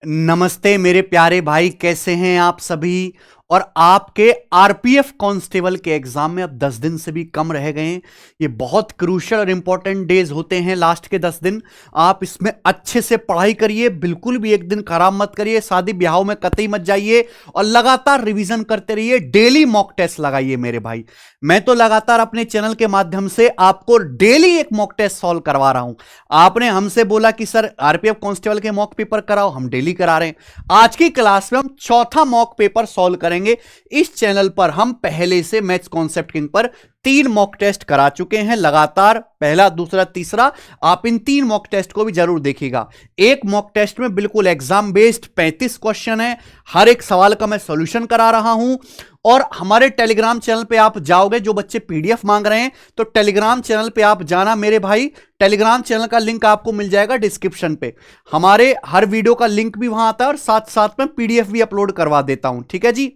नमस्ते मेरे प्यारे भाई, कैसे हैं आप सभी। और आपके आरपीएफ कांस्टेबल के एग्जाम में अब 10 दिन से भी कम रह गए हैं। ये बहुत क्रूशियल और इंपॉर्टेंट डेज होते हैं, लास्ट के 10 दिन। आप इसमें अच्छे से पढ़ाई करिए, बिल्कुल भी एक दिन खराब मत करिए, शादी ब्याहों में कतई मत जाइए और लगातार रिवीजन करते रहिए। डेली मॉक टेस्ट लगाइए मेरे भाई। मैं तो लगातार अपने चैनल के माध्यम से आपको डेली एक मॉक टेस्ट सॉल्व करवा रहा हूं। आपने हमसे बोला कि सर आरपीएफ कांस्टेबल के मॉक पेपर कराओ, हम डेली करा रहे हैं। आज की क्लास में हम चौथा मॉक पेपर सॉल्व करेंगे। इस चैनल पर हम पहले से मैथ्स कॉन्सेप्ट किंग पर 3 मॉक टेस्ट करा चुके हैं लगातार, पहला, दूसरा, तीसरा। आप इन 3 मॉक टेस्ट को भी जरूर देखिएगा। एक मॉक टेस्ट में बिल्कुल एग्जाम बेस्ड 35 क्वेश्चन है, हर एक सवाल का मैं सॉल्यूशन करा रहा हूं। और हमारे टेलीग्राम चैनल पे आप जाओगे, जो बच्चे पीडीएफ मांग रहे हैं तो टेलीग्राम चैनल पे आप जाना मेरे भाई। टेलीग्राम चैनल का लिंक आपको मिल जाएगा डिस्क्रिप्शन पे। हमारे हर वीडियो का लिंक भी वहां आता है और साथ साथ में पीडीएफ भी अपलोड करवा देता हूं, ठीक है जी।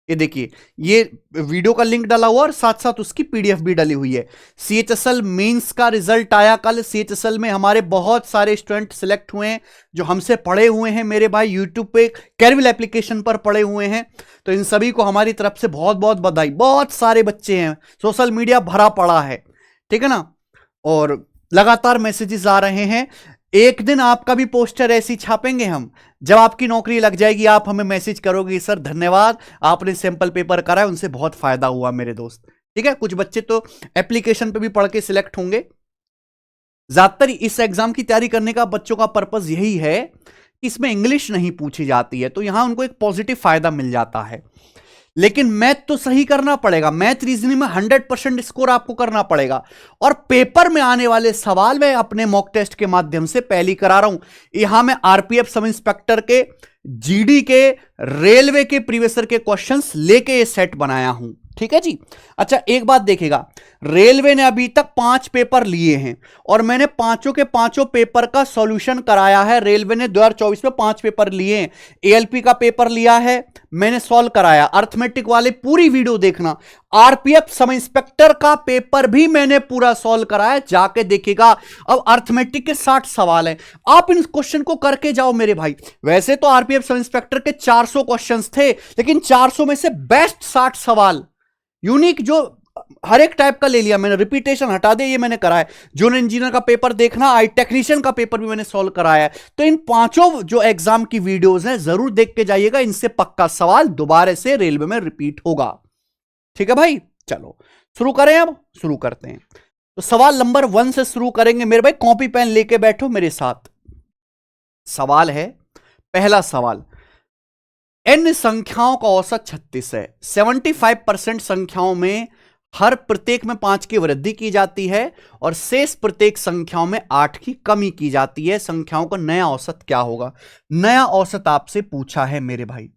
ये देखिए, ये वीडियो का लिंक डाला हुआ और साथ साथ उसकी पीडीएफ भी डली हुई है। सीएचएसएल मेंस का रिजल्ट आया कल। सीएचएसएल में हमारे बहुत सारे स्टूडेंट सिलेक्ट हुए हैं जो हमसे पढ़े हुए हैं मेरे भाई, यूट्यूब पे कैरविल एप्लीकेशन पर पढ़े हुए हैं। तो इन सभी को हमारी तरफ से बहुत बहुत बधाई। बहुत सारे बच्चे हैं, सोशल मीडिया भरा पड़ा है, ठीक है ना। और लगातार मैसेजेस आ रहे हैं। एक दिन आपका भी पोस्टर ऐसी छापेंगे हम, जब आपकी नौकरी लग जाएगी आप हमें मैसेज करोगे, सर धन्यवाद आपने सैंपल पेपर करा है, उनसे बहुत फायदा हुआ मेरे दोस्त। ठीक है, कुछ बच्चे तो एप्लीकेशन पे भी पढ़ के सिलेक्ट होंगे। ज्यादातर इस एग्जाम की तैयारी करने का बच्चों का पर्पस यही है कि इसमें इंग्लिश नहीं पूछी जाती है, तो यहां उनको एक पॉजिटिव फायदा मिल जाता है। लेकिन मैथ तो सही करना पड़ेगा, मैथ रीजनिंग में 100% स्कोर आपको करना पड़ेगा। और पेपर में आने वाले सवाल मैं अपने मॉक टेस्ट के माध्यम से पहली करा रहा हूं। यहां मैं आरपीएफ सब इंस्पेक्टर के, जीडी के, रेलवे के प्रीवियस ईयर के क्वेश्चंस लेके ये सेट बनाया हूं, ठीक है जी। अच्छा, एक बात देखिएगा, रेलवे ने अभी तक 5 पेपर लिए हैं और मैंने पांचों के पांचों पेपर का सॉल्यूशन कराया है। रेलवे ने 2024 में 5 पेपर लिए हैं। एएलपी का पेपर लिया है, मैंने सॉल्व कराया। अर्थमेटिक वाले पूरी वीडियो देखना। आरपीएफ सब इंस्पेक्टर का पेपर भी मैंने पूरा सॉल्व कराया, जाके देखिएगा। अब अर्थमेटिक के 60 सवाल हैं, आप इन क्वेश्चन को करके जाओ मेरे भाई। वैसे तो आरपीएफ सब इंस्पेक्टर के 400 क्वेश्चंस थे, लेकिन 400 में से बेस्ट 60 सवाल यूनिक, जो हर एक टाइप का ले लिया मैंने, रिपीटेशन हटा दे, ये मैंने कराया। जूनियर इंजीनियर का पेपर देखना, आई टेक्नीशियन का पेपर भी मैंने सॉल्व कराया है। तो इन पांचों जो एग्जाम की वीडियोस हैं जरूर देख के जाइएगा, इनसे पक्का सवाल दोबारा से रेलवे में रिपीट होगा, ठीक है भाई। चलो शुरू करें, अब शुरू करते हैं। तो सवाल नंबर 1 से शुरू करेंगे मेरे भाई, कॉपी पेन लेके बैठो मेरे साथ। सवाल है, पहला सवाल, n संख्याओं का औसत 36 है। 75% संख्याओं में हर प्रत्येक में 5 की वृद्धि की जाती है और शेष प्रत्येक संख्याओं में 8 की कमी की जाती है। संख्याओं का नया औसत क्या होगा? नया औसत आपसे पूछा है मेरे भाई।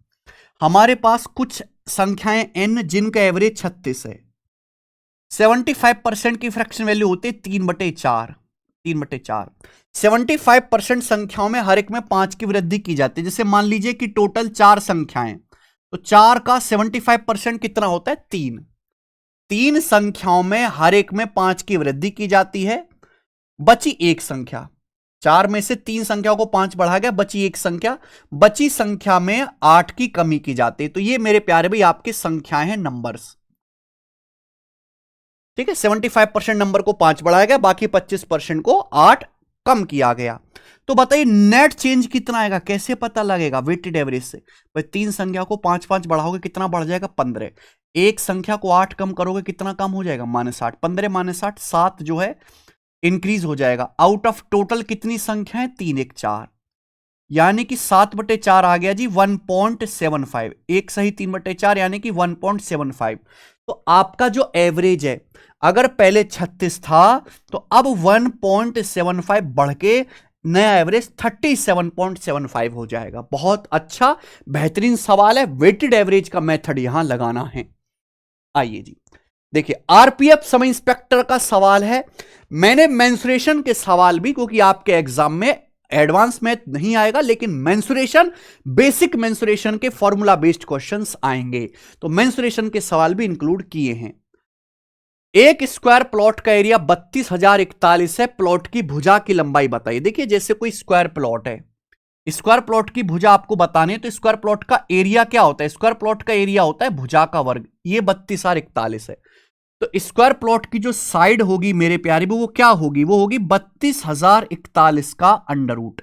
हमारे पास कुछ संख्याएं n जिनका एवरेज 36 है। 75% की फ्रैक्शन वैल्यू होती है 3/4। 3/4 75% संख्याओं में हर एक में 5 की वृद्धि की जाती है। जैसे मान लीजिए कि टोटल 4 संख्याएं, तो 4 का 75% कितना होता है? 3। 3 संख्याओं में हर एक में 5 की वृद्धि की जाती है, बची एक संख्या। 4 में से 3 संख्याओं को 5 बढ़ा गया, बची एक संख्या। बची संख्या में 8 की कमी की जाती है। तो ये मेरे प्यारे भाई आपकी संख्याएं हैं, नंबर्स, ठीक है। 75% नंबर को 5 बढ़ाया गया, बाकी 25% को 8 कम किया गया। तो बताइए नेट चेंज कितना आएगा, कैसे पता लगेगा? वेटेड एवरेज से। भाई 3 संख्या को 5 बढ़ाओगे कितना बढ़ जाएगा? 15। एक संख्या को 8 कम करोगे कितना कम हो जाएगा? -8। 15 -8 7 जो है इंक्रीज हो जाएगा। आउट ऑफ टोटल कितनी संख्या है? 3 1 4, यानी कि 7/4 आ गया जी, 1.75। एक सही 3/4 यानी कि 1.75। तो आपका जो एवरेज है, अगर पहले 36 था तो अब 1.75 बढ़ के नया एवरेज 37.75 हो जाएगा। बहुत अच्छा, बेहतरीन सवाल है। वेटेड एवरेज का मेथड यहां लगाना है। आइए जी, देखिए आरपीएफ सब इंस्पेक्टर का सवाल है। मैंने मेंसुरेशन के सवाल भी, क्योंकि आपके एग्जाम में एडवांस मैथ नहीं आएगा, लेकिन मेंसुरेशन, बेसिक मेंसुरेशन के फॉर्मूला बेस्ड क्वेश्चंस आएंगे, तो मेंसुरेशन के सवाल भी इंक्लूड किए हैं। एक स्क्वायर प्लॉट का एरिया 32,041 है। प्लॉट की भुजा की लंबाई बताइए। देखिए जैसे कोई स्क्वायर प्लॉट है, स्क्वायर प्लॉट की भुजा आपको बताने, तो स्क्वायर प्लॉट का एरिया क्या होता है? स्क्वायर प्लॉट का एरिया होता है भुजा का वर्ग। ये 32,41 है। तो स्क्वायर प्लॉट की जो साइड होगी मेरे प्यारे, वो क्या होगी? वो होगी 32,041 का अंडर रूट।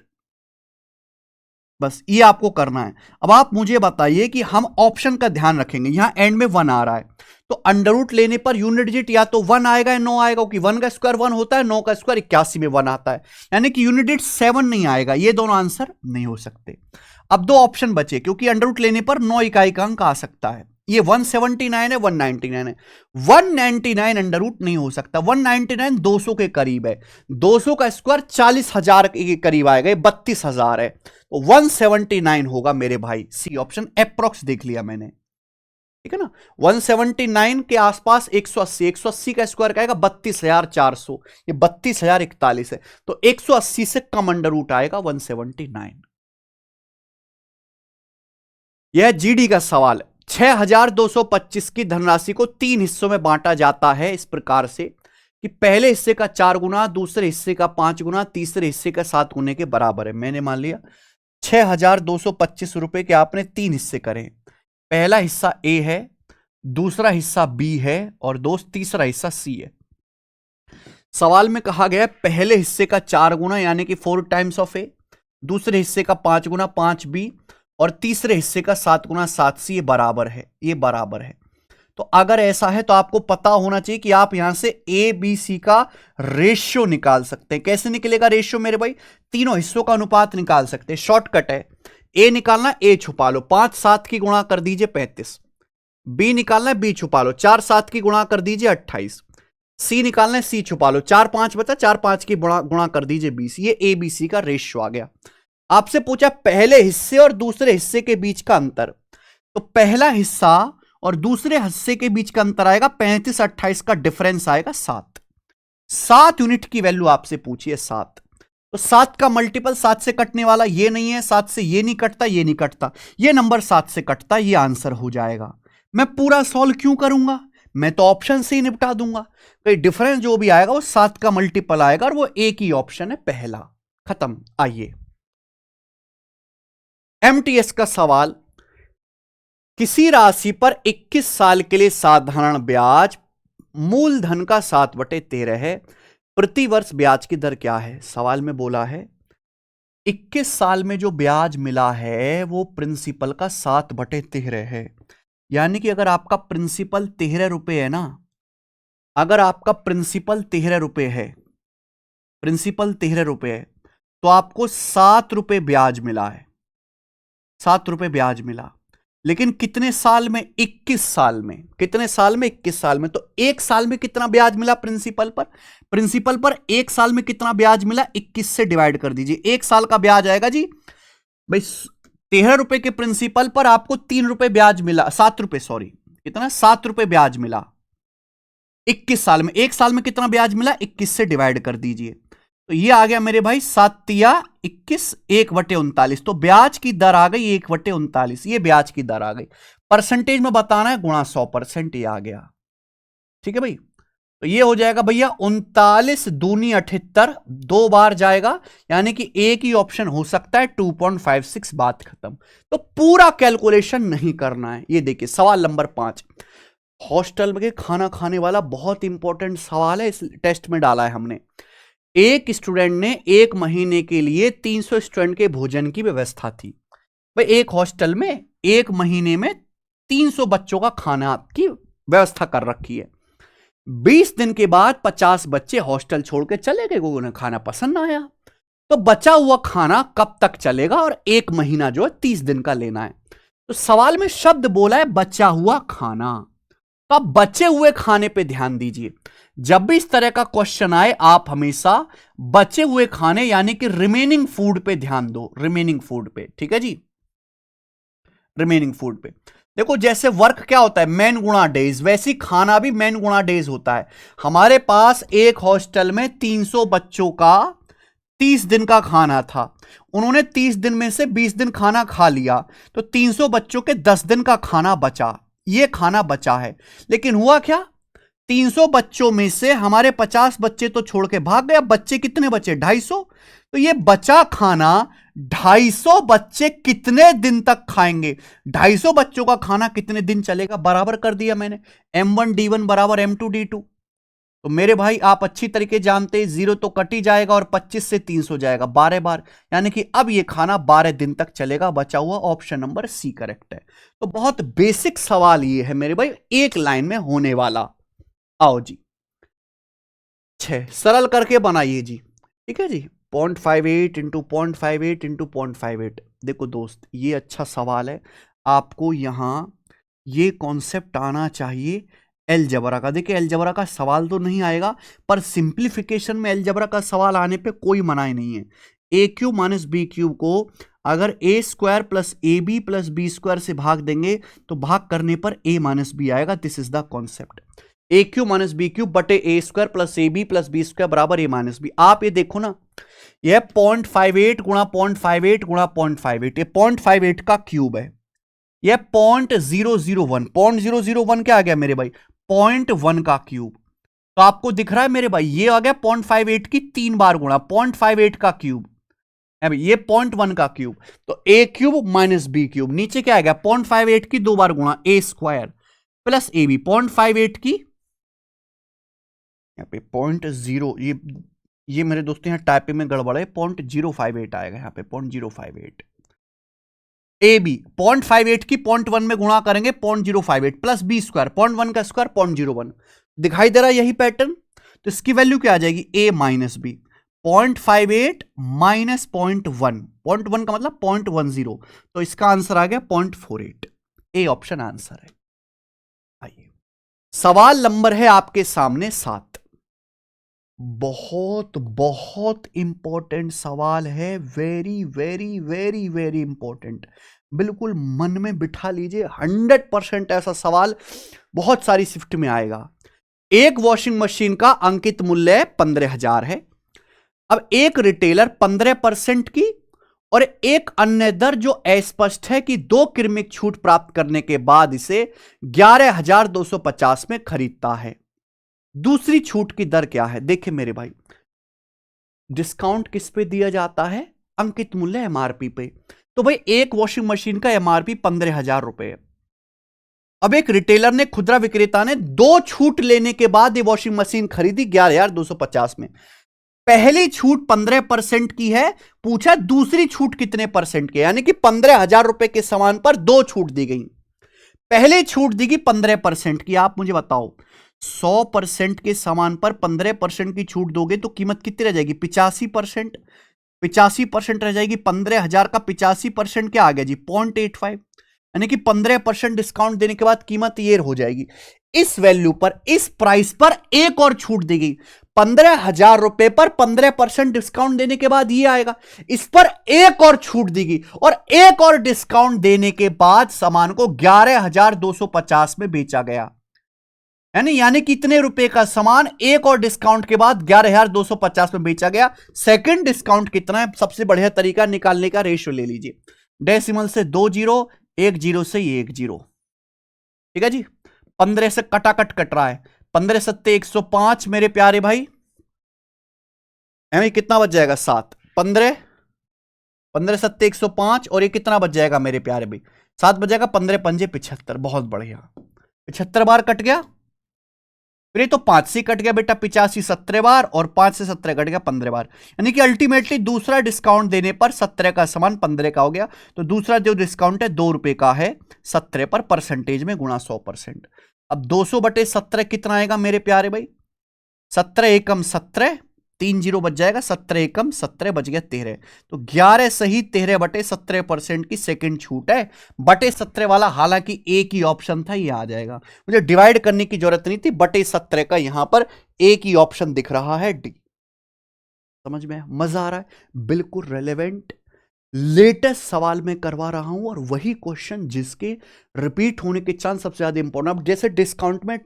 बस ये आपको करना है। अब आप मुझे बताइए कि हम ऑप्शन का ध्यान रखेंगे। यहां एंड में 1 आ रहा है, तो अंडर रूट लेने पर यूनिट डिजिट या तो 1 आएगा या 9 आएगा, क्योंकि 1 का स्क्वायर 1 होता है, 9 का स्क्वायर 81 में 1 आता है, यानी कि यूनिट डिजिट 7 नहीं आएगा। ये दोनों आंसर नहीं हो सकते। अब दो ऑप्शन बचे, क्योंकि अंडर रूट लेने पर 9 इकाई का अंक आ सकता है। ये 179 है, 199 है। 199 अंडर रूट नहीं हो सकता। 199 200 के करीब है। 200 का स्क्वायर 40,000 के करीब आएगा, 32,000 है, तो 179 होगा मेरे भाई। सी ऑप्शन अप्रोक्स देख लिया मैंने, ठीक है ना। 179 के आसपास 180 का स्क्वायर का आएगा 32,400, ये 32,041 है, तो 180 से कम अंडर रूट आएगा 179। यह जीडी का सवाल। 6,225 की धनराशि को 3 हिस्सों में बांटा जाता है इस प्रकार से कि पहले हिस्से का 4 गुना, दूसरे हिस्से का 5 गुना, तीसरे हिस्से का 7 गुने के बराबर है। मैंने मान लिया 6,225 रुपए के आपने 3 हिस्से करें। पहला हिस्सा ए है, दूसरा हिस्सा बी है, और दोस्त तीसरा हिस्सा सी है। सवाल में कहा गया पहले हिस्से का 4 गुना यानी कि 4 टाइम्स ऑफ ए, दूसरे हिस्से का 5 गुना 5 बी, और तीसरे हिस्से का 7 गुना 7 सी, ये बराबर है, ये बराबर है। तो अगर ऐसा है तो आपको पता होना चाहिए कि आप यहां से ए बी सी का रेशियो निकाल सकते हैं। कैसे निकलेगा रेशियो मेरे भाई? तीनों हिस्सों का अनुपात निकाल सकते हैं। शॉर्टकट है, ए निकालना, ए छुपा लो, 5 7 की गुणा कर दीजिए 35। बी निकालना है, बी छुपा लो, 4 7 की गुणा कर दीजिए 28। सी निकालना है, सी छुपा लो, 4 5 बचा, 4 5 की गुणा कर दीजिए 20। ये ए बी सी का रेशियो आ गया। आपसे पूछा पहले हिस्से और दूसरे हिस्से के बीच का अंतर, तो पहला हिस्सा और दूसरे हिस्से के बीच का अंतर आएगा 35 28 का डिफरेंस आएगा 7। 7 यूनिट की वैल्यू आपसे पूछिए 7, तो 7 का मल्टीपल 7 से कटने वाला ये नहीं है, 7 से ये नहीं कटता, ये नहीं कटता, ये नंबर 7 से कटता, ये आंसर हो जाएगा। मैं पूरा सॉल्व क्यों करूंगा? मैं तो ऑप्शन से ही निपटा दूंगा। तो डिफरेंस जो भी आएगा वो 7 का मल्टीपल आएगा, और वो एक ही ऑप्शन है, पहला। खत्म। आइए एमटीएस का सवाल। किसी राशि पर 21 साल के लिए साधारण ब्याज मूलधन का 7/13 है, प्रति वर्ष ब्याज की दर क्या है? सवाल में बोला है 21 साल में जो ब्याज मिला है वो प्रिंसिपल का 7/13 है, यानी कि अगर आपका प्रिंसिपल 13 रुपए है ना, अगर आपका प्रिंसिपल 13 रुपए है, प्रिंसिपल 13 रुपए है, तो आपको 7 रुपए ब्याज मिला है, 7 रुपए ब्याज मिला। लेकिन कितने साल में? 21 साल में। कितने साल में? 21 साल में। तो एक साल में कितना ब्याज मिला प्रिंसिपल पर? प्रिंसिपल पर एक साल में कितना ब्याज मिला? 21 से डिवाइड कर दीजिए। एक साल का ब्याज आएगा जी भाई 13 रुपए के प्रिंसिपल पर आपको 3 रुपए ब्याज मिला, 7 रुपए, सॉरी कितना, 7 रुपए ब्याज मिला 21 साल में। एक साल में कितना ब्याज मिला? 21 से डिवाइड कर दीजिए, तो ये आ गया मेरे भाई 7 तिया 21, 1/39। तो ब्याज की दर आ गई 1/39, ये ब्याज की दर आ गई। परसेंटेज में बताना है, गुणा 100%, ये आ गया। ठीक है भाई, तो ये हो जाएगा भैया 39 दूनी 78, 2 बार जाएगा, यानी कि एक ही ऑप्शन हो सकता है 2.56। बात खत्म। तो पूरा कैलकुलेशन नहीं करना है। ये देखिए सवाल नंबर 5, हॉस्टल में खाना खाने वाला बहुत इंपॉर्टेंट सवाल है, इस टेस्ट में डाला है हमने। एक स्टूडेंट ने 1 महीने के लिए 300 स्टूडेंट के भोजन की व्यवस्था थी। भाई एक हॉस्टल में 1 महीने में 300 बच्चों का खाना की व्यवस्था कर रखी है। 20 दिन के बाद 50 बच्चे हॉस्टल छोड़ के चले गए, उन्हें खाना पसंद ना आया। तो बचा हुआ खाना कब तक चलेगा? और 1 महीना जो है 30 दिन का लेना है। तो सवाल में शब्द बोला है बचा हुआ खाना, तो आप बचे हुए खाने पे ध्यान दीजिए। जब भी इस तरह का क्वेश्चन आए आप हमेशा बचे हुए खाने यानी कि रिमेनिंग फूड पे ध्यान दो, रिमेनिंग फूड पे। ठीक है जी, रिमेनिंग फूड पे। देखो जैसे वर्क क्या होता है, मैन गुणा डेज, वैसे खाना भी मैन गुणा डेज होता है। हमारे पास एक हॉस्टल में 300 बच्चों का 30 दिन का खाना था। उन्होंने 30 दिन में से 20 दिन खाना खा लिया, तो 300 बच्चों के 10 दिन का खाना बचा। ये खाना बचा है, लेकिन हुआ क्या, 300 बच्चों में से हमारे 50 बच्चे तो छोड़ के भाग गए। अब बच्चे कितने बचे? 250। तो ये बचा खाना 250 बच्चे कितने दिन तक खाएंगे? 250 बच्चों का खाना कितने दिन चलेगा? बराबर कर दिया मैंने, M1 D1 बराबर M2 D2। तो मेरे भाई आप अच्छी तरीके जानते हैं, 0 तो कट ही जाएगा और 25 से 300 जाएगा 12 बार, यानी कि अब ये खाना 12 दिन तक चलेगा। बचा हुआ ऑप्शन नंबर सी करेक्ट है। तो बहुत बेसिक सवाल ये है मेरे भाई, एक लाइन में होने वाला। आओ जी, 6 सरल करके बनाइए जी, ठीक है जी। 0.58 इंटू 0.58 इंटू 0.58। देखो दोस्त, ये अच्छा सवाल है, आपको यहां ये कॉन्सेप्ट आना चाहिए एलजबरा का। देखिए एलजबरा का सवाल तो नहीं आएगा, पर सिंप्लीफिकेशन में एलजबरा का सवाल आने पे कोई मनाही नहीं है। A cube minus b cube को अगर a square plus a b plus b square से भाग देंगे तो भाग करने पर ए माइनस बी आएगा। This is the concept. A cube minus b cube बटे a square plus a b plus b square बराबर ए माइनस बी। आप ये देखो ना, यह 0.58 गुणा 0.58 गुणा 0.58, ये 0.58 का क्यूब है। यह 0.001, 0.001 क्या आ गया मेरे भाई? 0.1 का क्यूब। तो आपको दिख रहा है मेरे भाई, ये आ गया 0.58 की 3 बार गुणा, 0.58 का क्यूब है भाई, ये 0.1 का क्यूब। तो ए क्यूब माइनस बी क्यूब, नीचे क्या आ गया? 0.58 की 2 बार गुणा ए स्क्वायर प्लस ए बी, 0.58 की यहाँ पे 0.0, ये मेरे दोस्तों यहाँ टाइपिंग में गड़बड़ है, 0.058 आएगा यहाँ पे, 0.058। ए बी 0.58 की 0.1 में गुणा करेंगे 0.058 प्लस बी स्क्वायर, 0.1 का स्क्वायर 0.01। दिखाई दे रहा है यही पैटर्न? तो इसकी वैल्यू क्या आ जाएगी? ए माइनस बी। 0.58 माइनस 0.1, 0.1 का मतलब 0.10, तो इसका आंसर आ गया 0.48। ए ऑप्शन आंसर है। आइए, सवाल नंबर है आपके सामने 7। बहुत बहुत इंपॉर्टेंट सवाल है, very very very very important. बिल्कुल मन में बिठा लीजिए, 100% ऐसा सवाल बहुत सारी शिफ्ट में आएगा। एक वॉशिंग मशीन का अंकित मूल्य 15,000 है। अब एक रिटेलर 15% की और एक अन्य दर जो अस्पष्ट है कि 2 क्रमिक छूट प्राप्त करने के बाद इसे 11,250 में खरीदता है। दूसरी छूट की दर क्या है? देखिए मेरे भाई, डिस्काउंट किस पे दिया जाता है? अंकित मूल्य एमआरपी पे। तो भाई एक वॉशिंग मशीन का एमआरपी 15,000 रुपए है। अब एक रिटेलर ने, खुदरा विक्रेता ने 2 छूट लेने के बाद ये वॉशिंग मशीन खरीदी 11,250 में। पहली छूट 15% की है, पूछा दूसरी छूट कितने परसेंट की, यानी कि 15,000 रुपए के सामान पर 2 छूट दी गई। पहले छूट दी गई 15% की। आप मुझे बताओ, 100% के सामान पर 15% की छूट दोगे तो कीमत कितनी रह जाएगी? 85%। 85% रह जाएगी। 15,000 का 85% क्या आ गया जी? 0.85, यानी कि 15% डिस्काउंट देने के बाद कीमत ये हो जाएगी। इस वैल्यू पर, इस प्राइस पर एक और छूट दी गई। 15,000 रुपए पर 15% डिस्काउंट देने के बाद ये आएगा। इस पर एक और छूट दी गई और एक और डिस्काउंट देने के बाद सामान को 11,250 में बेचा गया। यानी कितने रुपए का सामान एक और डिस्काउंट के बाद 11,250 में बेचा गया। सेकंड डिस्काउंट कितना है? सबसे बढ़िया तरीका निकालने का, रेशियो ले लीजिए। डेसिमल से 2 जीरो, 1 जीरो से 1 जीरो, ठीक है जी। 15 से कटाकट कट रहा है, 15 सत्ते 105 मेरे प्यारे भाई, कितना बच जाएगा? 7। 15 सत्ते 105 और ये कितना बच जाएगा मेरे प्यारे भाई? 7 बच जाएगा। 15 पंजे 75, बहुत बढ़िया। 75 बार कट गया, फिर तो 5 से कट गया बेटा 85 17 बार, और 5 से 17 कट गया 15 बार, यानी कि अल्टीमेटली दूसरा डिस्काउंट देने पर 17 का सामान 15 का हो गया। तो दूसरा जो डिस्काउंट है 2 रुपए का है, 17 पर परसेंटेज में गुणा 100%। अब 200/17 कितना आएगा मेरे प्यारे भाई? 17 एकम 17, 3 जीरो बच जाएगा, 17 एकम 17 बच गया 13। तो 11 सही 13/17% की सेकंड छूट है। बटे 17 वाला हालांकि एक ही ऑप्शन था, ये आ जाएगा। मुझे डिवाइड करने की जरूरत नहीं थी, बटे 17 का यहां पर एक ही ऑप्शन दिख रहा है, डी। समझ में मजा आ रहा है? बिल्कुल रेलेवेंट लेटेस्ट सवाल मैं करवा रहा हूं, और वही क्वेश्चन जिसके रिपीट होने के चांस सबसे ज्यादा इंपॉर्टेंट। अब जैसे डिस्काउंट में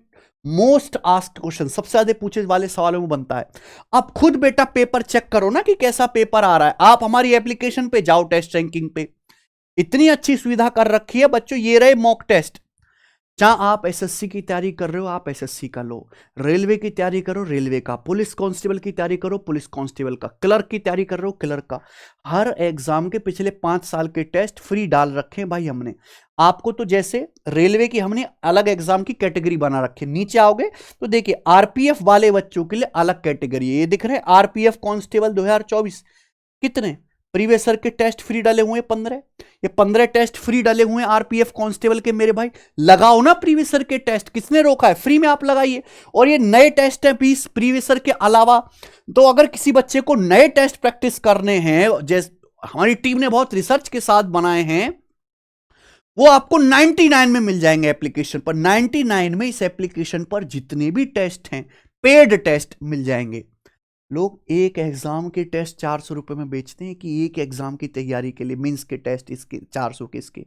मोस्ट आस्क्ड क्वेश्चन, सबसे ज्यादा पूछे वाले सवालों में बनता है। आप खुद बेटा पेपर चेक करो ना कि कैसा पेपर आ रहा है। आप हमारी एप्लीकेशन पे जाओ, टेस्ट रैंकिंग पे इतनी अच्छी सुविधा कर रखी है बच्चों। ये रहे मॉक टेस्ट, जहां आप एसएससी की तैयारी कर रहे हो आप एसएससी का लो, रेलवे की तैयारी करो रेलवे का, पुलिस कांस्टेबल की तैयारी करो पुलिस कांस्टेबल का, क्लर्क की तैयारी कर रहे हो क्लर्क का। हर एग्जाम के पिछले 5 साल के टेस्ट फ्री डाल रखे हैं भाई हमने आपको। तो जैसे रेलवे की हमने अलग एग्जाम की कैटेगरी बना रखी, नीचे आओगे तो देखिए आरपीएफ वाले बच्चों के लिए अलग कैटेगरी है, ये दिख रहे हैं आरपीएफ कांस्टेबल 2024। कितने प्रीवियस ईयर के टेस्ट फ्री डाले हुए हैं 15, ये 15 टेस्ट फ्री डाले हुए हैं आरपीएफ कांस्टेबल के। मेरे भाई लगाओ ना प्रीवियस ईयर के टेस्ट, किसने रोका है, फ्री में आप लगाइए। और ये नए टेस्ट हैं 20 प्रीवियस ईयर के अलावा। तो अगर किसी बच्चे को नए टेस्ट प्रैक्टिस करने हैं, जैसे हमारी टीम ने बहुत रिसर्च के साथ बनाए हैं, वो आपको 99 में मिल जाएंगे एप्लीकेशन पर। 99 में इस एप्लीकेशन पर जितने भी टेस्ट हैं पेड टेस्ट मिल जाएंगे। लोग एक एग्जाम के टेस्ट 400 रुपए में बेचते हैं कि एक एग्जाम की तैयारी के लिए मींस के टेस्ट इसके 400 के इसके,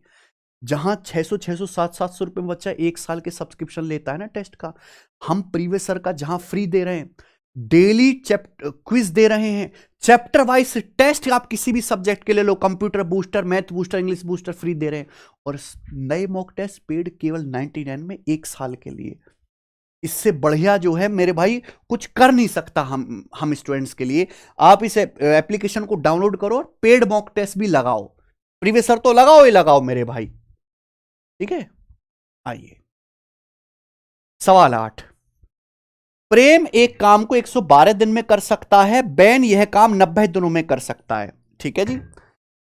जहां 600 600 700 रुपए में बच्चा एक साल के सब्सक्रिप्शन लेता है ना टेस्ट का। हम प्रीवियस ईयर का जहां फ्री दे रहे हैं, डेली चैप्टर क्विज दे रहे हैं, चैप्टर वाइज टेस्ट आप किसी भी सब्जेक्ट के लिए लो, computer booster, math booster, English booster free दे रहे हैं। और नए मॉक टेस्ट पेड केवल 99 में एक साल के लिए। इससे बढ़िया जो है मेरे भाई कुछ कर नहीं सकता हम स्टूडेंट्स के लिए। आप इस एप्लीकेशन को डाउनलोड करो और पेड मॉक टेस्ट भी लगाओ, प्रीवियस ईयर तो लगाओ ही लगाओ मेरे भाई, ठीक है। आइए सवाल 8, प्रेम एक काम को 112 दिन में कर सकता है, बैन यह काम 90 दिनों में कर सकता है। ठीक है जी,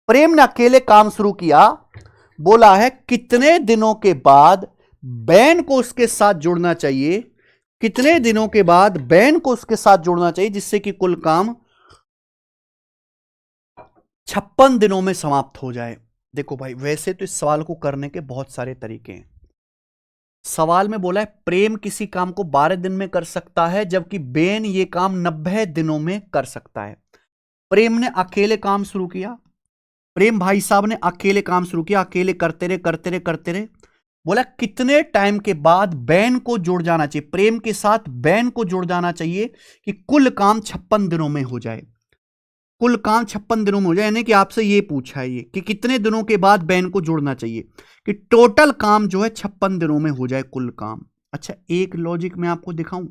प्रेम ने अकेले काम शुरू किया, बोला है कितने दिनों के बाद बैन को उसके साथ जुड़ना चाहिए, कितने दिनों के बाद बैन को उसके साथ जुड़ना चाहिए जिससे कि कुल काम 56 दिनों में समाप्त हो जाए। देखो भाई वैसे तो इस सवाल को करने के बहुत सारे तरीके हैं। सवाल में बोला है प्रेम किसी काम को 12 दिन में कर सकता है जबकि बैन ये काम 90 दिनों में कर सकता है। प्रेम ने अकेले काम शुरू किया, प्रेम भाई साहब ने अकेले काम शुरू किया, अकेले करते रहे करते रहे करते रहे। बोला कितने टाइम के बाद बैन को जुड़ जाना चाहिए, प्रेम के साथ बैन को जुड़ जाना चाहिए कि कुल काम 56 दिनों में हो जाए, कुल काम 56 दिनों में हो जाए। यानी कि आपसे ये पूछा है ये कि कितने दिनों के बाद बैन को जोड़ना चाहिए कि टोटल काम जो है 56 दिनों में हो जाए कुल काम। अच्छा एक लॉजिक मैं आपको दिखाऊं,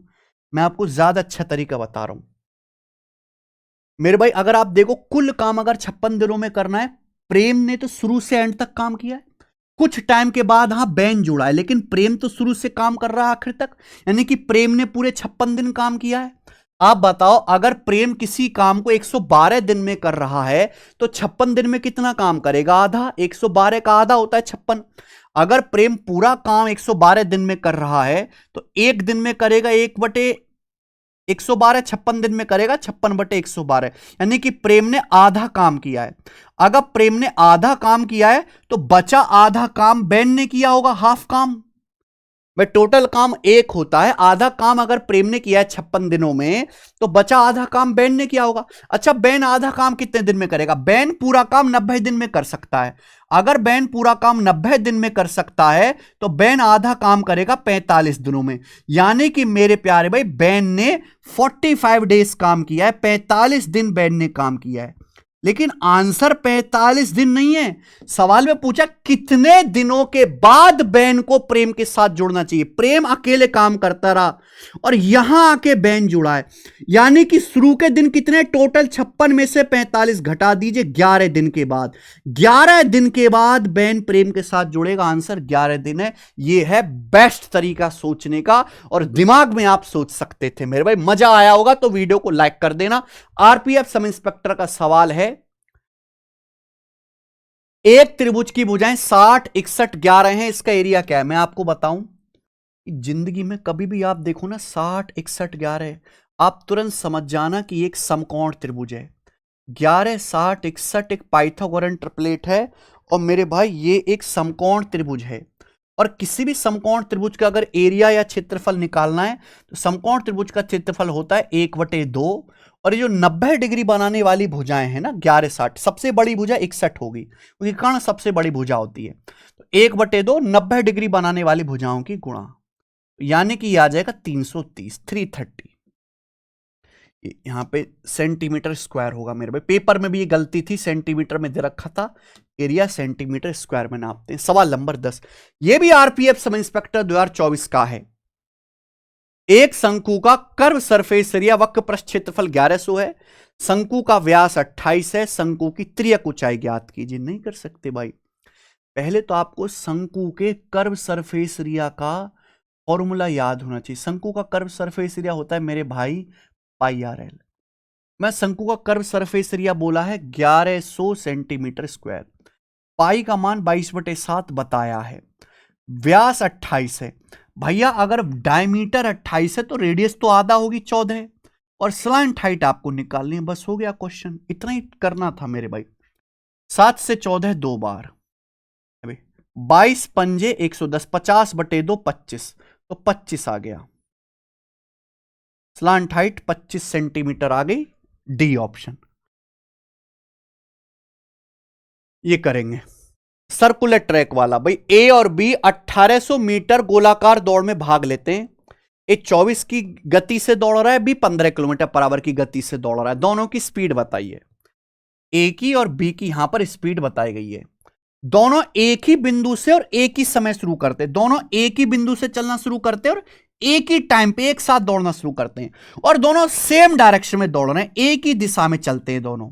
मैं आपको ज्यादा अच्छा तरीका बता रहा हूं मेरे भाई। अगर आप देखो कुल काम अगर 56 दिनों में करना है, प्रेम ने तो शुरू से एंड तक काम किया है, कुछ टाइम के बाद हाँ बैन जुड़ा है, लेकिन प्रेम तो शुरू से काम कर रहा है आखिर तक, यानी कि प्रेम ने पूरे 56 दिन काम किया है। आप बताओ अगर प्रेम किसी काम को 112 दिन में कर रहा है तो 56 दिन में कितना काम करेगा, आधा। 112 का आधा होता है 56। अगर प्रेम पूरा काम 112 दिन में कर रहा है तो एक दिन में करेगा 1/112, 56 दिन में करेगा 56/112, यानी कि प्रेम ने आधा काम किया है। अगर प्रेम ने आधा काम किया है तो बचा आधा काम बैन ने किया होगा, हाफ काम। भाई टोटल काम एक होता है, आधा काम अगर प्रेम ने किया है 56 दिनों में तो बचा आधा काम बैन ने किया होगा। अच्छा बैन आधा काम कितने दिन में करेगा, बैन पूरा काम 90 दिन में कर सकता है। अगर बैन पूरा काम 90 दिन में कर सकता है तो बैन आधा काम करेगा 45 दिनों में, यानी कि मेरे प्यारे भाई बैन ने 45 डेज काम किया है, 45 दिन बैन ने काम किया है। लेकिन आंसर 45 दिन नहीं है, सवाल में पूछा कितने दिनों के बाद बैन को प्रेम के साथ जोड़ना चाहिए। प्रेम अकेले काम करता रहा और यहां आके बैन जुड़ा है, यानी कि शुरू के दिन कितने, टोटल 56 में से 45 घटा दीजिए, 11 दिन के बाद, 11 दिन के बाद बैन प्रेम के साथ जुड़ेगा। आंसर 11 दिन है। यह है बेस्ट तरीका सोचने का और दिमाग में आप सोच सकते थे मेरे भाई। मजा आया होगा तो वीडियो को लाइक कर देना। आरपीएफ सब इंस्पेक्टर का सवाल है, एक त्रिभुज की भुजाएं 60 61 11 हैं, इसका एरिया क्या है। मैं आपको बताऊं जिंदगी में कभी भी आप देखो ना 60 61 11, आप तुरंत समझ जाना कि एक समकोण त्रिभुज है। 11 60 61 एक पाइथागोरन ट्रिपलेट है और मेरे भाई ये एक समकोण त्रिभुज है। और किसी भी समकोण त्रिभुज का अगर एरिया या क्षेत्रफल निकालना है तो समकोण त्रिभुज का क्षेत्रफल होता है 1/2, और ये जो 90 डिग्री बनाने वाली भुजाएं हैं ना 11 60, सबसे बड़ी भुजा 61 होगी क्योंकि कर्ण सबसे बड़ी भुजा होती है। तो 1/2 90 डिग्री बनाने वाली भुजाओं की गुणा, यानी कि आ जाएगा 330 330। यहां पे सेंटीमीटर स्क्वायर होगा मेरे भाई, पेपर में भी ये गलती थी, सेंटीमीटर में दे रखा था, एरिया सेंटीमीटर स्क्वायर में नापते हैं। सवाल नंबर 10, ये भी आरपीएफ सब इंस्पेक्टर 2024 का है। एक शंकु का कर्व सरफेस एरिया वक्र पृष्ठ क्षेत्रफल 1100 है, शंकु का व्यास 28 है, शंकु की त्रियक ऊंचाई ज्ञात कीजिए। नहीं कर सकते भाई, पहले तो आपको शंकु के कर्व सरफेस एरिया का फॉर्मूला याद होना चाहिए। शंकु का कर्व सरफेस एरिया होता है मेरे भाई पाई आर एल। मैं शंकु का कर्व सरफेस एरिया बोला है 1100 सेंटीमीटर स्क्वायर, पाई का मान 22/7 बताया है, व्यास 28 है। भैया अगर डायमीटर 28 है तो रेडियस तो आधा होगी 14, और स्लैंट हाइट आपको निकालनी है, बस हो गया क्वेश्चन। इतना ही करना था मेरे भाई। 7 से 14 दो बार, 22 पंजे 110, 50/2 25, तो 25 आ गया। स्लैंट हाइट 25 सेंटीमीटर आ गई, डी ऑप्शन। ये करेंगे सर्कुलर ट्रैक वाला। भाई ए और बी 1800 मीटर गोलाकार दौड़ में भाग लेते हैं। ए 24 की गति से दौड़ रहा है, बी 15 किलोमीटर पर आवर की गति से दौड़ रहा है। दोनों की स्पीड बताइए। ए की और बी की यहां पर स्पीड बताई गई है। दोनों एक ही बिंदु से और एक ही समय शुरू करते हैं, दोनों एक ही बिंदु से चलना शुरू करते हैं और एक ही टाइम पे एक साथ दौड़ना शुरू करते हैं, और दोनों सेम डायरेक्शन में दौड़ रहे हैं, एक ही दिशा में चलते हैं दोनों।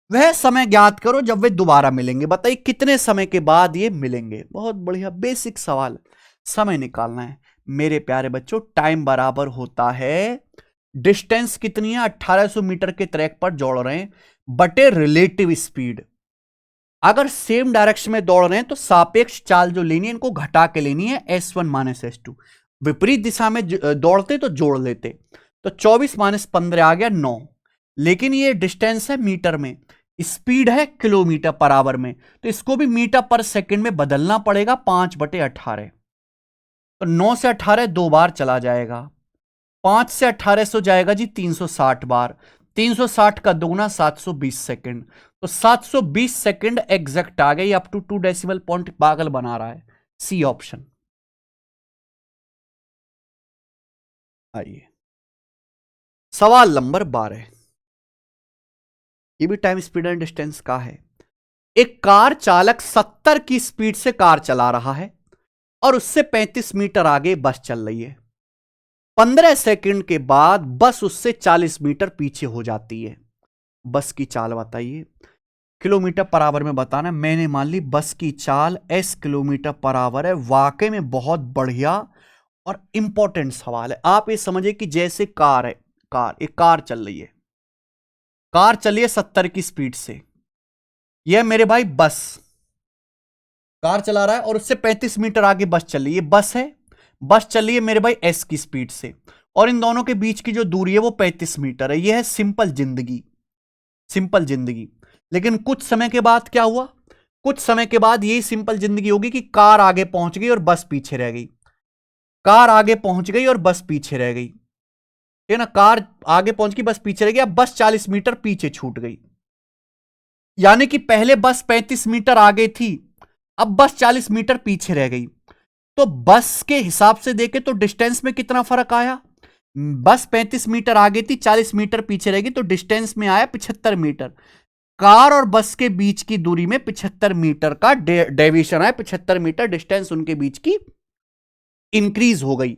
वह समय ज्ञात करो जब वे दोबारा मिलेंगे। बताइए कितने समय के बाद ये मिलेंगे। बहुत बढ़िया बेसिक सवाल, समय निकालना है मेरे प्यारे बच्चों। टाइम बराबर होता है, डिस्टेंस कितनी है 1800 मीटर के ट्रैक पर दौड़ रहे हैं बटे रिलेटिव स्पीड। अगर सेम डायरेक्शन में दौड़ रहे हैं तो सापेक्ष चाल जो लेनी है इनको घटा के लेनी है, S1 - S2। विपरीत दिशा में दौड़ते तो जोड़ लेते, तो 24 - 15 आ गया 9। लेकिन ये डिस्टेंस है मीटर में, स्पीड है किलोमीटर पर आवर में, तो इसको भी मीटर पर सेकंड में बदलना पड़ेगा, 5/18। तो 9 से 18 दो बार चला जाएगा, 5 से 1800 जाएगा जी 360 बार, 360 का दोगुना 720 सेकंड। तो 720 सेकंड एग्जैक्ट आ गई, अप टू 2 डेसिमल पॉइंट पागल बना रहा है। C option. आइए सवाल नंबर 12, ये भी टाइम स्पीड एंड डिस्टेंस का है। एक कार चालक 70 की स्पीड से कार चला रहा है और उससे 35 मीटर आगे बस चल रही है। 15 सेकंड के बाद बस उससे 40 मीटर पीछे हो जाती है। बस की चाल बताइए। किलोमीटर पर आवर में बताना। मैंने मान ली बस की चाल s किलोमीटर पर आवर है। वाकई में बहुत बढ़िया और इंपॉर्टेंट सवाल है। आप ये समझिए कि जैसे कार है, एक कार चल रही है, कार चलिए 70 की स्पीड से, यह मेरे भाई बस कार चला रहा है और उससे 35 मीटर आगे बस चल रही है। बस है, बस चल रही है मेरे भाई s की स्पीड से, और इन दोनों के बीच की जो दूरी है वो 35 मीटर है। यह है सिंपल जिंदगी, सिंपल जिंदगी। लेकिन कुछ समय के बाद क्या हुआ? कुछ समय के बाद यही सिंपल जिंदगी होगी कि कार आगे पहुंच गई और बस पीछे रह गई, कार आगे पहुंच गई और बस पीछे रह गई, ठीक है ना। कार आगे पहुंच गई, बस पीछे रह गई, अब बस 40 मीटर पीछे छूट गई। यानी कि पहले बस 35 मीटर आगे थी, अब बस 40 मीटर पीछे रह गई। तो बस के हिसाब से देखें तो डिस्टेंस में कितना फर्क आया? बस 35 मीटर आगे थी, 40 मीटर पीछे रहेगी, तो डिस्टेंस में आया 75 मीटर। कार और बस के बीच की दूरी में 75 मीटर का डेविएशन आया, 75 मीटर डिस्टेंस उनके बीच की इंक्रीज हो गई।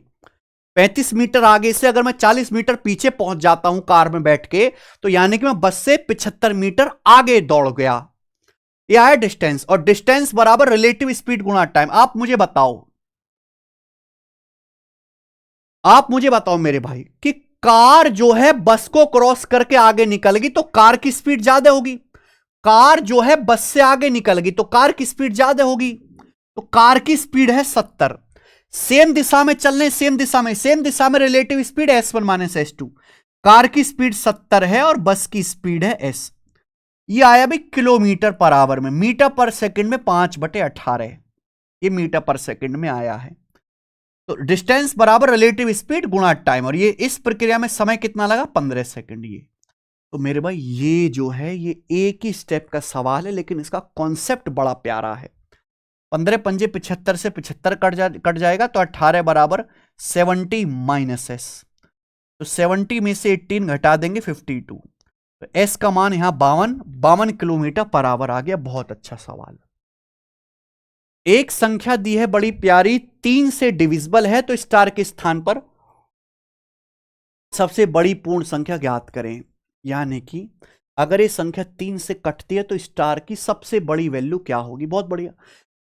35 मीटर आगे से अगर मैं 40 मीटर पीछे पहुंच जाता हूं कार में बैठ के, तो यानी कि मैं बस से 75 मीटर आगे दौड़ गया। यह है डिस्टेंस, और डिस्टेंस बराबर रिलेटिव स्पीड गुणा टाइम। आप मुझे बताओ मेरे भाई कि कार जो है बस को क्रॉस करके आगे निकल गई तो कार की स्पीड ज्यादा होगी। कार जो है बस से आगे निकल गई तो कार की स्पीड ज्यादा होगी। तो कार की स्पीड है 70। सेम दिशा में चलने, सेम दिशा में relative speed S1 - S2। Car की स्पीड 70 है और बस की स्पीड है s। ये आया भी किलोमीटर पर आवर में, मीटर पर सेकंड में 5/18, ये मीटर पर सेकंड में आया है। तो डिस्टेंस बराबर रिलेटिव स्पीड गुणा टाइम, और ये इस प्रक्रिया में समय कितना लगा? 15 सेकंड। ये तो मेरे भाई ये जो है ये एक ही स्टेप का सवाल है, लेकिन इसका कॉन्सेप्ट बड़ा प्यारा है। 15 पंजे 75 से 75 कट जाएगा, तो 18 बराबर 70 - S। तो 70 में से 18 घटा देंगे 52, तो एस का मान यहां 52 किलोमीटर पर आवर आ गया। बहुत अच्छा सवाल। एक संख्या दी है बड़ी प्यारी, 3 से डिविजिबल है, तो स्टार के स्थान पर सबसे बड़ी पूर्ण संख्या ज्ञात करें। यानी कि अगर ये संख्या 3 से कटती है तो स्टार की सबसे बड़ी वैल्यू क्या होगी। बहुत बढ़िया।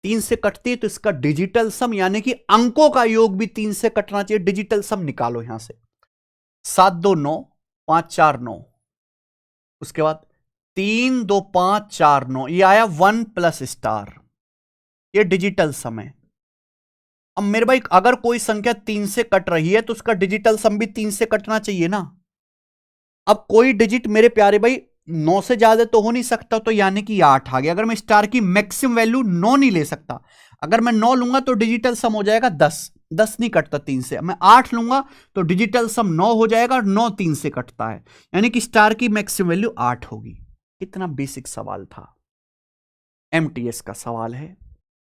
3 से कटती है तो इसका डिजिटल सम, यानी कि अंकों का योग भी 3 से कटना चाहिए। डिजिटल सम निकालो यहां से। 7 2 9, 5 4 9, उसके बाद 3 2 5 4 9, ये आया 1 प्लस स्टार। ये डिजिटल सम है। अब मेरे भाई अगर कोई संख्या 3 से कट रही है तो उसका डिजिटल सम भी 3 से कटना चाहिए ना। अब कोई डिजिट मेरे प्यारे भाई 9 से ज्यादा तो हो नहीं सकता, तो यानी कि 8 आ गया। अगर मैं स्टार की मैक्सिमम वैल्यू 9 नहीं ले सकता, अगर मैं 9 लूंगा तो डिजिटल सम हो जाएगा 10। 10 नहीं कटता 3 से। मैं 8 लूंगा तो डिजिटल सम 9 हो जाएगा, और 9 3 से कटता है, यानी कि स्टार की मैक्सिमम वैल्यू 8 होगी। कितना बेसिक सवाल था। एमटीएस का सवाल है,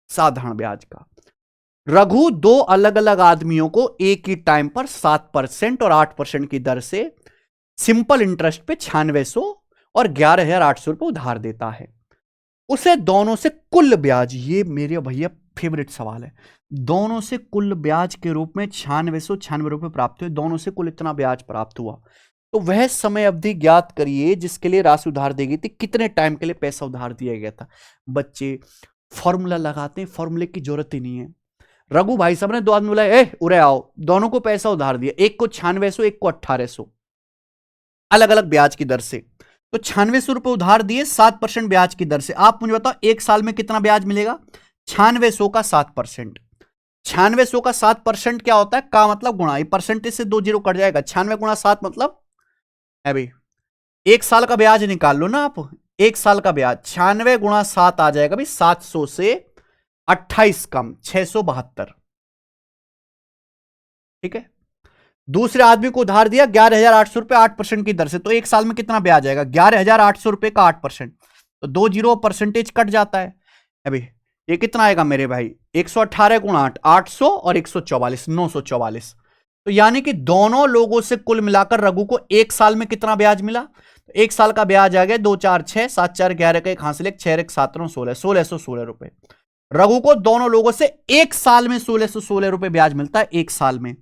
साधारण ब्याज का। रघु दो अलग अलग आदमियों को एक ही टाइम पर 7% और 8% की दर से सिंपल इंटरेस्ट पे 9600 और 11800 रुपए उधार देता है। उसे दोनों से कुल ब्याज, ये मेरे भैया फेवरेट सवाल है, दोनों से कुल ब्याज के रूप में 9696 रुपए प्राप्त हुए। दोनों से कुल इतना ब्याज प्राप्त हुआ, तो वह समय अवधि ज्ञात करिए जिसके लिए राशि उधार दी गई थी। कितने टाइम के लिए पैसा उधार दिया गया था। बच्चे फॉर्मूला लगाते हैं, फॉर्मूले की जरूरत ही नहीं है। रघु भाई साहब ने दो आदमी बुलाए, उरे आओ, दोनों को पैसा उधार दिया, एक को 9600 एक को 1800, अलग अलग ब्याज की दर से। तो 9600 रुपए उधार दिए 7% ब्याज की दर से। आप मुझे बताओ एक साल में कितना ब्याज मिलेगा। 9600 का 7%, 9600 का 7% क्या होता है, का मतलब गुणा, परसेंटेज से 2 जीरो कट जाएगा। 96 गुणा 7 मतलब अभी एक साल का ब्याज निकाल लो ना आप। एक साल का ब्याज 96 गुणा 7 आ जाएगा भाई 700 से 28 कम 672। ठीक है। दूसरे आदमी को उधार दिया 11800 रुपए 8% की दर से, तो एक साल में कितना ब्याज आएगा 11800 रुपए का 8%, तो 2 जीरो परसेंटेज कट जाता है। अभी ये कितना आएगा मेरे भाई 118 गुणा 8, 800 और 144, 944। तो यानी कि दोनों लोगों से कुल मिलाकर रघु को एक साल में कितना ब्याज मिला। तो एक साल का ब्याज आ गया 2 4 6 7 4 11 का एक हासिल 1 6 1 7 9 16, 1616 रुपए। रघु को दोनों लोगों से एक साल में 1616 रुपए ब्याज मिलता है। एक साल में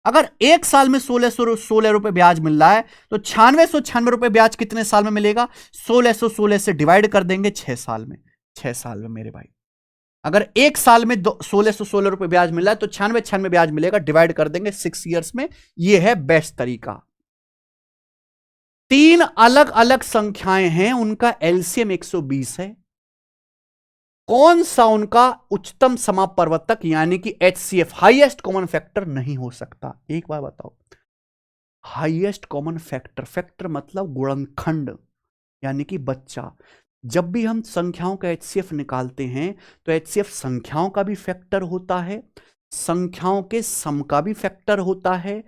अगर एक साल में 1616 रुपए ब्याज मिल रहा है तो 9696 रुपए ब्याज कितने साल में मिलेगा। 1616 से डिवाइड कर देंगे 6 साल में। 6 साल में मेरे भाई अगर एक साल में 1616 रुपए ब्याज मिल रहा है तो 9696 ब्याज मिलेगा, डिवाइड कर देंगे 6 ईयर्स में। यह है बेस्ट तरीका। 3 अलग अलग संख्याएं हैं, उनका एलसीएम 120 है। कौन सा उनका उच्चतम समापवर्तक यानी कि एचसीएफ हाईएस्ट कॉमन फैक्टर नहीं हो सकता। एक बार बताओ, हाईएस्ट कॉमन फैक्टर, फैक्टर मतलब गुणनखंड यानी कि बच्चा। जब भी हम संख्याओं का एचसीएफ निकालते हैं तो एचसीएफ संख्याओं का भी फैक्टर होता है, संख्याओं के सम का भी फैक्टर होता है,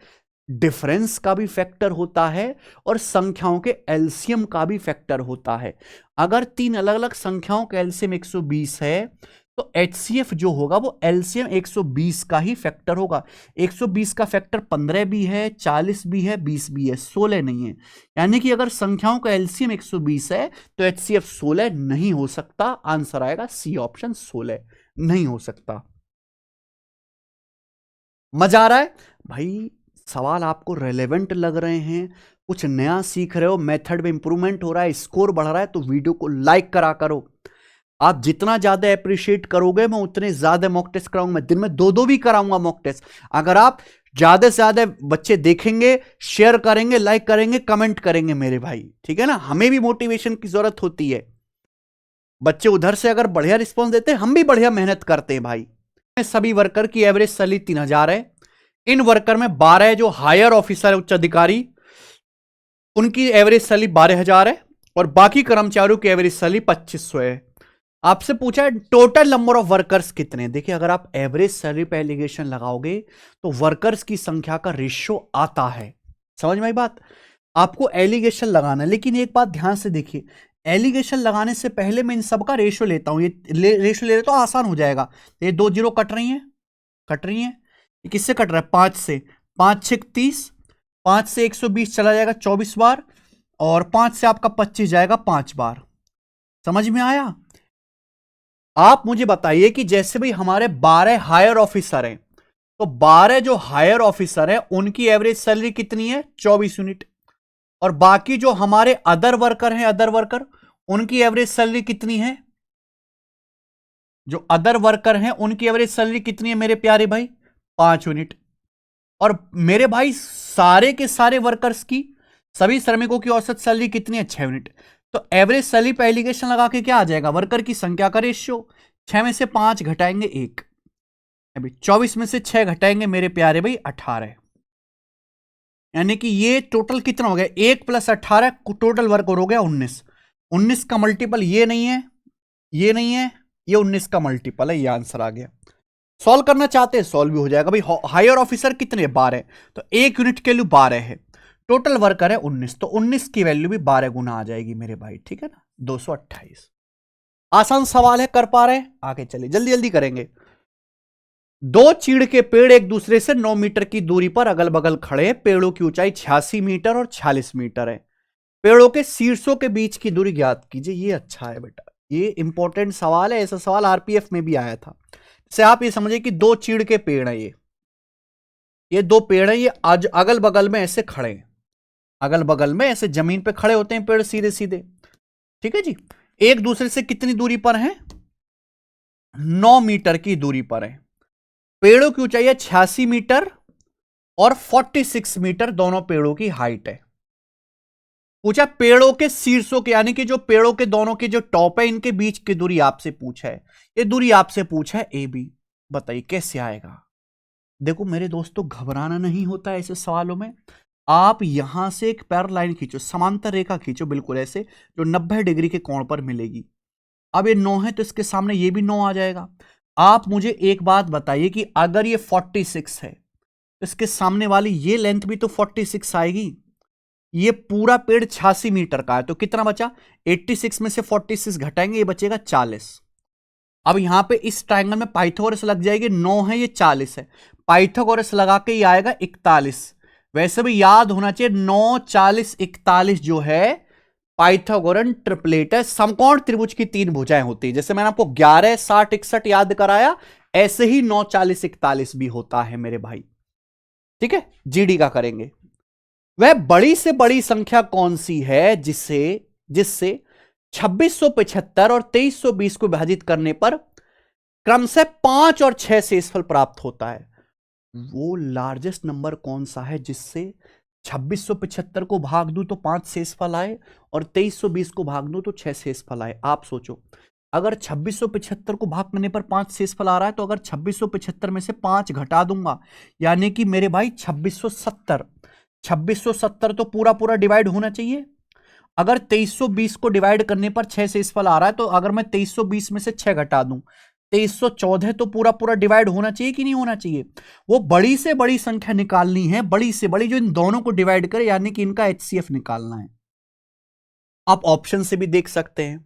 डिफरेंस का भी फैक्टर होता है, और संख्याओं के एलसीएम का भी फैक्टर होता है। अगर 3 अलग अलग संख्याओं का एलसीएम 120 है तो एचसीएफ जो होगा वो एलसीएम 120 का ही फैक्टर होगा। 120 का फैक्टर 15 भी है, 40 भी है, 20 भी है, 16 नहीं है। यानी कि अगर संख्याओं का एलसीएम 120 है तो एचसीएफ 16 नहीं हो सकता। आंसर आएगा सी ऑप्शन, 16 नहीं हो सकता। मजा आ रहा है भाई, सवाल आपको रेलेवेंट लग रहे हैं, कुछ नया सीख रहे हो, मेथड में इंप्रूवमेंट हो रहा है, स्कोर बढ़ रहा है, तो वीडियो को लाइक करा करो। आप जितना ज्यादा अप्रिशिएट करोगे मैं उतने ज्यादा मॉक टेस्ट कराऊंगा। मैं दिन में 2-2 भी कराऊंगा मॉक टेस्ट। अगर आप ज्यादा से ज्यादा बच्चे देखेंगे, शेयर करेंगे, लाइक करेंगे, कमेंट करेंगे मेरे भाई, ठीक है ना। हमें भी मोटिवेशन की जरूरत होती है। बच्चे उधर से अगर बढ़िया रिस्पॉन्स देते हैं, हम भी बढ़िया मेहनत करते हैं भाई। सभी वर्कर की एवरेज सैलरी 3000 है। इन वर्कर में 12 जो हायर ऑफिसर उच्च अधिकारी, उनकी एवरेज सैलरी 12000 है, और बाकी कर्मचारियों की एवरेज सैलरी 2500 है। आपसे पूछा है टोटल नंबर ऑफ वर्कर्स कितने। देखिए अगर आप एवरेज सैलरी पे एलिगेशन लगाओगे तो वर्कर्स की संख्या का रेशियो आता है। समझ में आई बात। आपको एलिगेशन लगाना, लेकिन एक बात ध्यान से देखिए, एलिगेशन लगाने से पहले मैं इन सब का रेशियो लेता हूं। ये रेशियो ले लेता हूं, आसान हो जाएगा। ये 2 जीरो कट रही है, ये किससे कट रहा है 5 से। 5 6 30, 5 से 120 चला जाएगा 24 बार, और 5 से आपका 25 जाएगा 5 बार। समझ में आया? आप मुझे बताइए कि जैसे भाई हमारे 12 हायर ऑफिसर हैं, तो 12 जो हायर ऑफिसर हैं उनकी एवरेज सैलरी कितनी है? 24 यूनिट। और बाकी जो हमारे अदर वर्कर हैं, अदर वर्कर, उनकी एवरेज सैलरी कितनी है? जो अदर वर्कर हैं उनकी एवरेज सैलरी कितनी है मेरे प्यारे भाई? 5 यूनिट। और मेरे भाई सारे के सारे वर्कर्स की, सभी श्रमिकों की औसत सैलरी कितनी है? 6 यूनिट। तो एवरेज सैलरी पे एलिगेशन लगा के क्या आ जाएगा? वर्कर की संख्या का रेशियो। 6 में से 5 घटाएंगे 1, अभी 24 में से 6 घटाएंगे मेरे प्यारे भाई 18। यानी कि ये टोटल कितना हो गया? 1 + 18 टोटल वर्क हो गया 19। 19 का मल्टीपल ये नहीं है, ये नहीं है, ये 19 का मल्टीपल है। ये आंसर आ गया। सॉल्व करना चाहते हैं सॉल्व भी हो जाएगा भाई। हायर ऑफिसर कितने? 12। तो 1 यूनिट के लिए 12 है, टोटल वर्कर है 19, तो 19 की वैल्यू भी 12 गुना आ जाएगी मेरे भाई। ठीक है ना? 228। आसान सवाल है, कर पा रहे हैं? आगे चलिए, जल्दी जल्दी करेंगे। 2 चीड़ के पेड़ एक दूसरे से 9 मीटर की दूरी पर अगल बगल खड़े हैं। पेड़ों की ऊंचाई 86 मीटर और 46 मीटर है। पेड़ों के शीर्षों के बीच की दूरी ज्ञात कीजिए। ये अच्छा है बेटा, ये इंपॉर्टेंट सवाल है। ऐसा सवाल आरपीएफ में भी आया था। जैसे आप ये समझिए कि 2 चीड़ के पेड़ हैं, ये 2 पेड़ हैं, ये आज अगल बगल में ऐसे खड़े हैं, अगल बगल में ऐसे जमीन पे खड़े होते हैं पेड़ सीधे सीधे। ठीक है जी। एक दूसरे से कितनी दूरी पर हैं? 9 मीटर की दूरी पर है। पेड़ों की ऊंचाई है 86 मीटर और 46 मीटर, दोनों पेड़ों की हाइट है। पूछा पेड़ों के शीर्षों के, यानी कि जो पेड़ों के दोनों के जो टॉप है, इनके बीच की दूरी आपसे पूछा है। ये दूरी आपसे पूछा है ए बी। बताइए कैसे आएगा? देखो मेरे दोस्तों, घबराना नहीं होता है ऐसे सवालों में। आप यहां से एक पैरेलल लाइन खींचो, समांतर रेखा खींचो, बिल्कुल ऐसे, जो 90 डिग्री के कोण पर मिलेगी। अब ये 9 है तो इसके सामने ये भी 9 आ जाएगा। आप मुझे एक बात बताइए कि अगर ये 46 है, इसके सामने वाली ये लेंथ भी तो 46 आएगी। ये पूरा पेड़ 86 मीटर का है, तो कितना बचा? 86 में से 46 घटाएंगे, ये बचेगा 40। अब यहां पे इस ट्रायंगल में पाइथागोरस लग जाएगी। 9 है, ये 40 है, पाइथागोरस लगा के ये आएगा 41। वैसे भी याद होना चाहिए 9, 40, 41 जो है पाइथागोरन ट्रिपलेट है। समकोण त्रिभुज की 3 भुजाएं होती है। जैसे मैंने आपको 11, 60, 61 याद कराया, ऐसे ही 9, 40, 41 भी होता है मेरे भाई। ठीक है, जीडी का करेंगे। वह बड़ी से बड़ी संख्या कौन सी है जिससे 2675 और 2320 को विभाजित करने पर क्रमशः 5 और 6 शेषफल प्राप्त होता है? वो लार्जेस्ट नंबर कौन सा है जिससे 2675 को भाग दूं तो 5 शेषफल आए और 2320 को भाग दूं तो 6 शेषफल आए? आप सोचो, अगर 2675 को भाग करने पर 5 शेषफल आ रहा है, तो अगर 2675 में से 5 घटा दूंगा, यानी कि मेरे भाई 2670। 2670 तो पूरा पूरा डिवाइड होना चाहिए। अगर 2320 को डिवाइड करने पर 6 शेषफल आ रहा है, तो अगर मैं 2320 में से 6 घटा दूं, 2314 तो पूरा पूरा डिवाइड होना चाहिए कि नहीं होना चाहिए? वो बड़ी से बड़ी संख्या निकालनी है, बड़ी से बड़ी, जो इन दोनों को डिवाइड करे, यानी कि इनका एचसीएफ निकालना है। आप ऑप्शन से भी देख सकते हैं।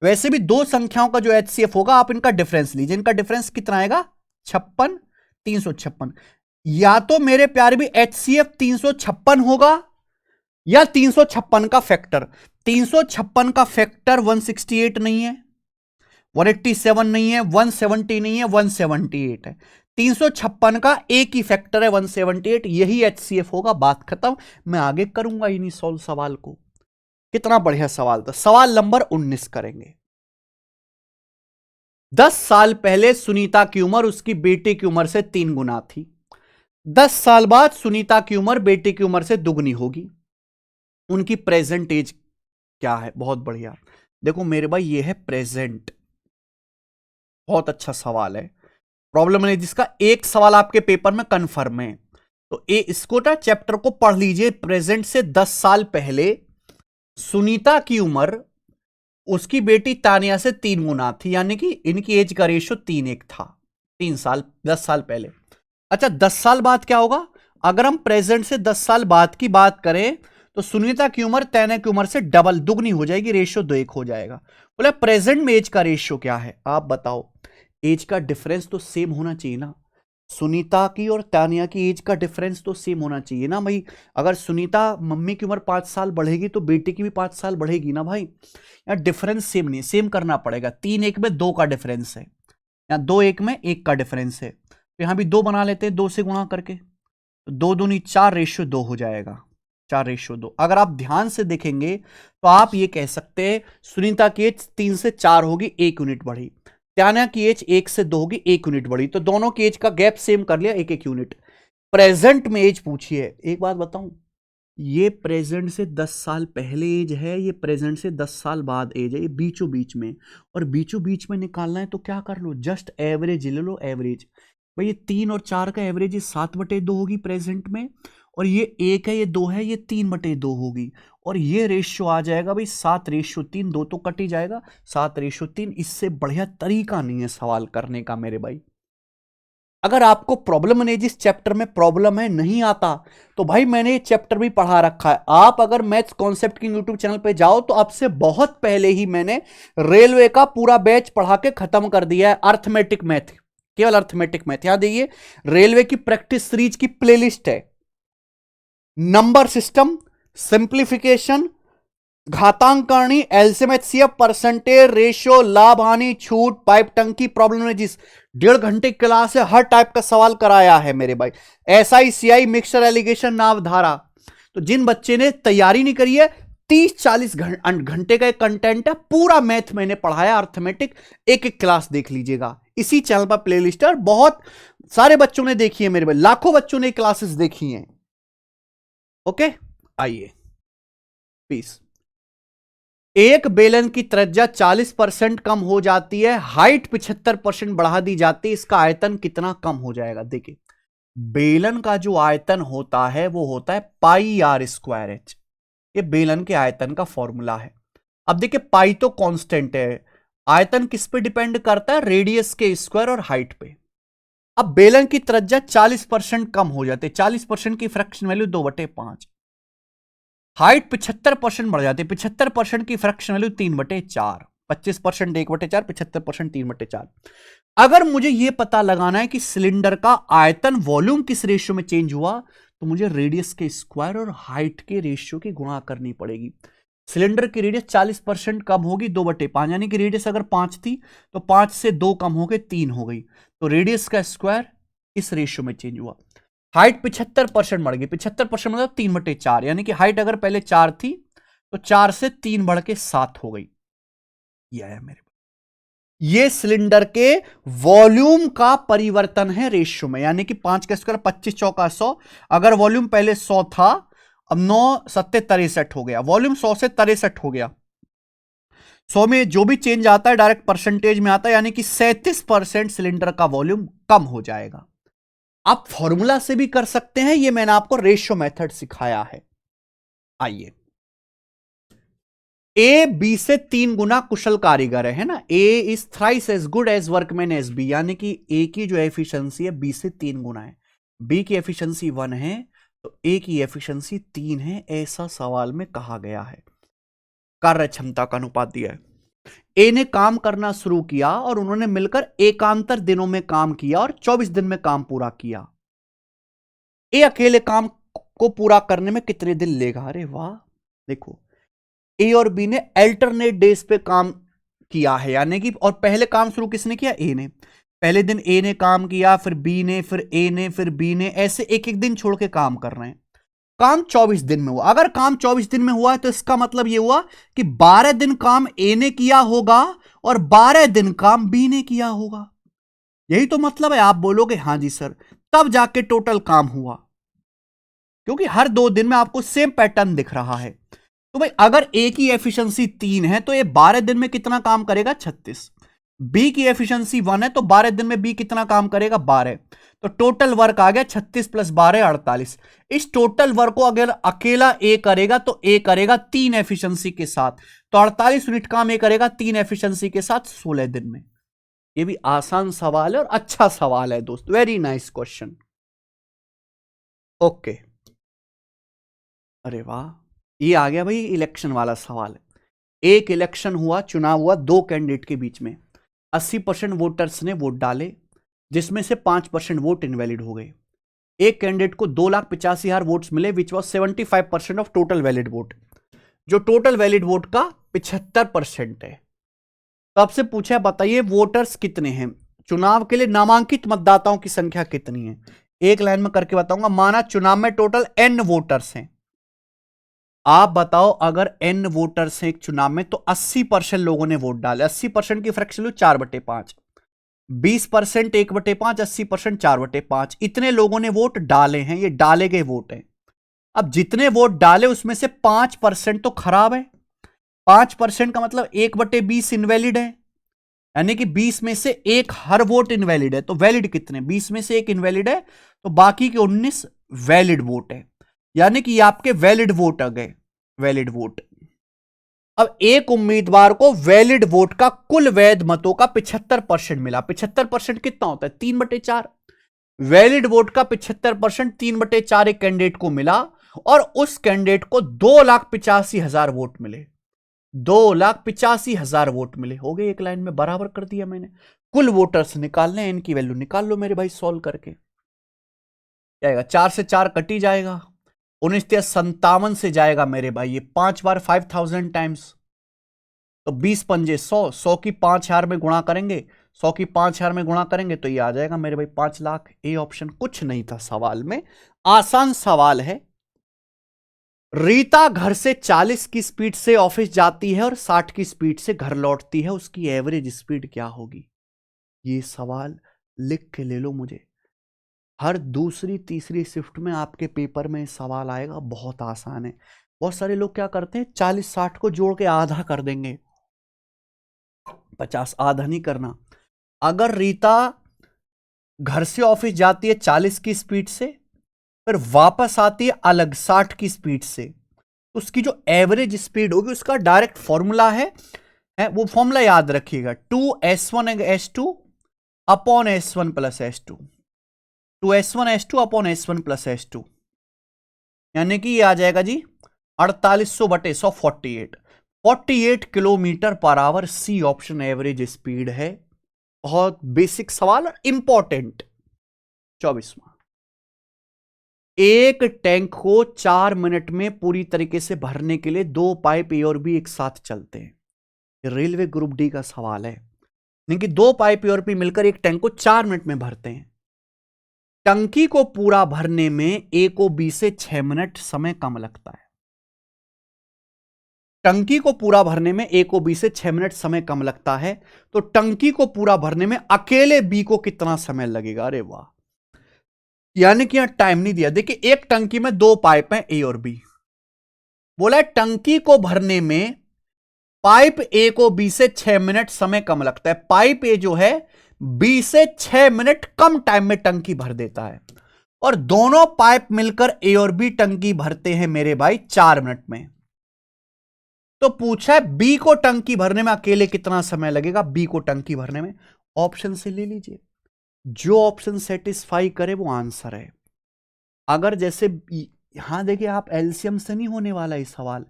वैसे भी 2 संख्याओं का जो एचसीएफ होगा, आप इनका डिफरेंस लीजिए। इनका डिफरेंस कितना आएगा? 56, 356। या तो मेरे प्यारे भी एचसीएफ 356 होगा या 356 का फैक्टर। 356 का फैक्टर 168 नहीं है, 187 नहीं है, 170 नहीं है, 178 है। 356 का एक ही फैक्टर है 178, यही एचसीएफ होगा। बात खत्म। मैं आगे करूंगा ही नहीं सॉल्व सवाल को। कितना बढ़िया सवाल था। सवाल नंबर 19 करेंगे। 10 साल पहले सुनीता की उम्र उसकी बेटी की उम्र से 3 गुना थी। 10 साल बाद सुनीता की उम्र बेटी की उम्र से दुगनी होगी। उनकी प्रेजेंट एज क्या है? बहुत बढ़िया। देखो मेरे भाई, ये है प्रेजेंट। बहुत अच्छा सवाल है, प्रॉब्लम नहीं, जिसका एक सवाल आपके पेपर में कंफर्म है। तो इसको ना चैप्टर को पढ़ लीजिए। प्रेजेंट से 10 साल पहले सुनीता की उम्र उसकी बेटी तानिया से 3 गुना थी, यानी कि इनकी एज का रेशियो 3:1 था। 3 साल, 10 साल पहले। अच्छा, 10 साल बाद क्या होगा? अगर हम प्रेजेंट से 10 साल बाद की बात करें, तो सुनीता की उम्र तानिया की उम्र से डबल, दुगनी हो जाएगी, रेशियो 2:1 हो जाएगा। बोले प्रेजेंट में एज का रेशियो क्या है? आप बताओ। एज का डिफरेंस तो सेम होना चाहिए ना। सुनीता की और तानिया की एज का डिफरेंस तो सेम होना चाहिए ना भाई। अगर सुनीता मम्मी की उम्र 5 साल बढ़ेगी तो बेटी की भी 5 साल बढ़ेगी ना भाई। यार डिफरेंस सेम नहीं, सेम करना पड़ेगा। 3-1 में 2 का डिफरेंस है, या 2-1 में 1 का डिफरेंस है, तो यहां भी 2 बना लेते हैं 2 से गुणा करके। तो 2 दूनी 4:2 हो जाएगा, 4:2। अगर आप ध्यान से देखेंगे तो आप ये कह सकते हैं सुनीता की एज 3 से 4 होगी, 1 यूनिट बढ़ी। तान्या की एज 1 से 2 होगी, 1 यूनिट बढ़ी। तो दोनों की एज का गैप सेम कर लिया, 1-1 यूनिट। प्रेजेंट में एज पूछी है, एक बात बताऊं, ये प्रेजेंट से 10 साल पहले एज है, ये प्रेजेंट से 10 साल बाद एज है, ये बीचों बीच में। और बीचों बीच में निकालना है तो क्या कर लो, जस्ट एवरेज ले लो, एवरेज। भाई ये 3 और 4 का एवरेज, ये 7/2 होगी प्रेजेंट में, और ये 1 है, ये 2 है, ये 3/2 होगी। और ये रेशियो आ जाएगा भाई 7:3, 2 तो कट ही जाएगा, 7:3। इससे बढ़िया तरीका नहीं है सवाल करने का मेरे भाई। अगर आपको प्रॉब्लम नहीं, जिस चैप्टर में प्रॉब्लम है नहीं आता, तो भाई मैंने ये चैप्टर भी पढ़ा रखा है। आप अगर maths concept king YouTube channel पे जाओ तो आपसे बहुत पहले ही मैंने रेलवे का पूरा बैच पढ़ा के खत्म कर दिया है। अर्थमेटिक मैथ, केवल अर्थमेटिक मैथ। यहां देखिए, रेलवे की प्रैक्टिस सीरीज की प्लेलिस्ट है। नंबर सिस्टम, सिंप्लीफिकेशन, घातांकरणी, एलसीएम, एचसीएफ, परसेंटेज, रेशियो, लाभ हानि, छूट, पाइप टंकी, प्रॉब्लम, जिस 1.5 घंटे क्लास है, हर टाइप का सवाल कराया है मेरे भाई। एसआई, सीआई, मिक्सचर, एलिगेशन, नावधारा। तो जिन बच्चे ने तैयारी नहीं करी है, 30-40 घंटे का कंटेंट है, पूरा मैथ मैंने पढ़ाया, अर्थमेटिक। एक एक क्लास देख लीजिएगा, इसी चैनल पर प्लेलिस्ट है, और बहुत सारे बच्चों ने देखी है मेरे भाई, लाखों बच्चों ने क्लासेस देखी हैं। ओके, आइए प्लीज। एक बेलन की त्रिज्या 40% कम हो जाती है, हाइट 75% बढ़ा दी जाती है, इसका आयतन कितना कम हो जाएगा? देखिए, बेलन का जो आयतन होता है वो होता है πr²h। ये बेलन के आयतन का फॉर्मूला है। अब देखिए, पाई तो कांस्टेंट है, आयतन किस पे डिपेंड करता है? रेडियस के स्क्वायर और हाइट पे। अब बेलन की त्रिज्या 40% कम हो जाती है, 40% की फ्रैक्शन वैल्यू 2/5। हाइट 75% बढ़ जाती है, 75% की फ्रैक्शन वैल्यू 3/4। 25% 1/4, 75% 3/4। अगर मुझे यह पता लगाना है कि सिलेंडर का आयतन वॉल्यूम किस रेशियो में चेंज हुआ, तो मुझे रेडियस के स्क्वायर और हाइट के रेशियो की गुणा करनी पड़ेगी। सिलेंडर की रेडियस 40% कम होगी, 2/5, यानी कि रेडियस अगर 5 थी तो 5 से 2 कम हो गए, 3 हो गई। तो रेडियस का स्क्वायर इस रेशियो में चेंज हुआ। हाइट 75% बढ़ गई, 75% मतलब 3/4, यानी कि हाइट अगर पहले 4 थी तो 4 से 3 बढ़ के 7 हो गई। यह है मेरे, ये सिलेंडर के वॉल्यूम का परिवर्तन है रेशियो में, यानी कि 5 का स्क्वायर 25 चौका 100। अगर वॉल्यूम पहले 100 था, अब 9 7 63 हो गया, वॉल्यूम 100 से 63 हो गया। 100 में जो भी चेंज आता है डायरेक्ट परसेंटेज में आता है, यानी कि 37% सिलेंडर का वॉल्यूम कम हो जाएगा। आप फॉर्मूला से भी कर सकते हैं, ये मैंने आपको रेशियो मेथड सिखाया है। आइए, ए बी से 3 गुना कुशल कारीगर है ना। A is thrice as good as workman as B, यानी कि ए की जो एफिशिएंसी है बी से 3 गुना है। बी की एफिशिएंसी 1 है तो ए की एफिशिएंसी 3 है, ऐसा सवाल में कहा गया है। कार्य क्षमता का अनुपात दिया है। ए ने काम करना शुरू किया और उन्होंने मिलकर एकांतर दिनों में काम किया और 24 दिन में काम पूरा किया। ए अकेले काम को पूरा करने में कितने दिन लेगा? अरे वाह, देखो, ए और बी ने अल्टरनेट डेज पे काम किया है, यानी कि, और पहले काम शुरू किसने किया? ए ने। पहले दिन ए ने काम किया, फिर बी ने, फिर ए ने, फिर बी ने, ऐसे एक एक दिन छोड़ के काम कर रहे हैं। काम 24 दिन में हुआ। अगर काम 24 दिन में हुआ है तो इसका मतलब यह हुआ कि 12 दिन काम ए ने किया होगा और 12 दिन काम बी ने किया होगा। यही तो मतलब है। आप बोलोगे हां जी सर, तब जाके टोटल काम हुआ, क्योंकि हर 2 दिन में आपको सेम पैटर्न दिख रहा है। तो भाई अगर ए की एफिशिएंसी 3 है तो ये 12 दिन में कितना काम करेगा? 36। बी की एफिशिएंसी 1 है तो 12 दिन में बी कितना काम करेगा? 12। तो टोटल वर्क आ गया 36 + 12 48। इस टोटल वर्क को अगर अकेला ए करेगा तो ए करेगा 3 एफिशिएंसी के साथ, तो 48 यूनिट काम ए करेगा 3 एफिशिएंसी के साथ 16 दिन में। ये भी आसान सवाल है और अच्छा सवाल है दोस्त, वेरी नाइस क्वेश्चन। ओके, अरे वाह, ये आ गया भाई इलेक्शन वाला सवाल। एक इलेक्शन हुआ, चुनाव हुआ 2 कैंडिडेट के बीच में। 80% वोटर्स ने वोट डाले, जिसमें से 5% वोट इनवैलिड हो गए। एक कैंडिडेट को 2,85,000 वोट्स मिले, which was 75% of total valid vote, जो टोटल वैलिड वोट का 75% है। तो आपसे पूछा है बताइए वोटर्स कितने हैं, चुनाव के लिए नामांकित मतदाताओं की संख्या कितनी है। एक लाइन में करके बताऊंगा। माना चुनाव में टोटल n वोटर्स हैं, आप बताओ अगर n वोटर्स हैं एक चुनाव में तो 80% लोगों ने वोट डाले। 80% की फ्रैक्शन लो 4/5, 20% 1/5, 80% 4/5, इतने लोगों ने वोट डाले हैं, ये डाले गए वोट हैं। अब जितने वोट डाले उसमें से 5% तो खराब है। 5% का मतलब 1/20 इनवैलिड है, यानी कि 20 में से एक हर वोट इनवैलिड है। तो वैलिड कितने, 20 में से एक इनवैलिड है तो बाकी के 19 वैलिड वोट है, यानी कि आपके वैलिड वोट आ गए, वैलिड वोट। अब एक उम्मीदवार को वैलिड वोट का कुल वैध मतों का 75% मिला। 75% कितना होता है, 3/4। वैलिड वोट का 75% 3/4 एक कैंडिडेट को मिला और उस कैंडिडेट को 2,85,000 वोट मिले। 2,85,000 वोट मिले, हो गए एक लाइन में, बराबर कर दिया मैंने। कुल वोटर्स निकालने हैं, इनकी वैल्यू निकाल लो मेरे भाई सॉल्व करके। जाएगा 4 से 4 कटी जाएगा, 19×57 से जाएगा मेरे भाई, ये 5 बार 5,000 टाइम्स, तो 20 पंजे 100, 100 की 5,000 में गुणा करेंगे, 100 की 5,000 में गुणा करेंगे तो ये आ जाएगा मेरे भाई 5 लाख। ए ऑप्शन, कुछ नहीं था सवाल में, आसान सवाल है। रीता घर से 40 की स्पीड से ऑफिस जाती है और 60 की स्पीड से घर लौटती है, उसकी एवरेज स्पीड क्या होगी। ये सवाल लिख के ले लो मुझे, हर दूसरी तीसरी शिफ्ट में आपके पेपर में सवाल आएगा, बहुत आसान है। बहुत सारे लोग क्या करते हैं 40-60 को जोड़ के आधा कर देंगे, 50, आधा नहीं करना। अगर रीता घर से ऑफिस जाती है 40 की स्पीड से, फिर वापस आती है अलग 60 की स्पीड से, तो उसकी जो एवरेज स्पीड होगी उसका डायरेक्ट फॉर्मूला है, वो फॉर्मूला याद रखिएगा, 2s1s2 upon s1 plus s2, 2s1s2 upon s1 plus s2, यानी कि ये आ जाएगा जी 4800/100, 48 kilometre per hour. C option average speed है। बहुत बेसिक सवाल, इंपॉर्टेंट। 24वां, एक टैंक को 4 मिनट में पूरी तरीके से भरने के लिए 2 पाइप ए और बी एक साथ चलते हैं। रेलवे ग्रुप डी का सवाल है, लेकिन 2 पाइप ए और बी मिलकर एक टैंक को 4 मिनट में भरते हैं। टंकी को पूरा भरने में ए को बी से 6 मिनट समय कम लगता है। टंकी को पूरा भरने में ए को बी से 6 मिनट समय कम लगता है, तो टंकी को पूरा भरने में अकेले बी को कितना समय लगेगा। अरे वाह, यानी कि यहां टाइम नहीं दिया। देखिए एक टंकी में 2 पाइप हैं ए और बी, बोला है टंकी को भरने में पाइप ए को बी से 6 मिनट समय कम लगता है। पाइप ए जो है बी से 6 मिनट कम टाइम में टंकी भर देता है, और दोनों पाइप मिलकर ए और बी टंकी भरते हैं मेरे भाई 4 मिनट में। तो पूछा है बी को टंकी भरने में अकेले कितना समय लगेगा। बी को टंकी भरने में ऑप्शन से ले लीजिए, जो ऑप्शन सेटिस्फाई करे वो आंसर है। अगर जैसे यहां देखिए आप एलसीएम से नहीं होने वाला ये सवाल,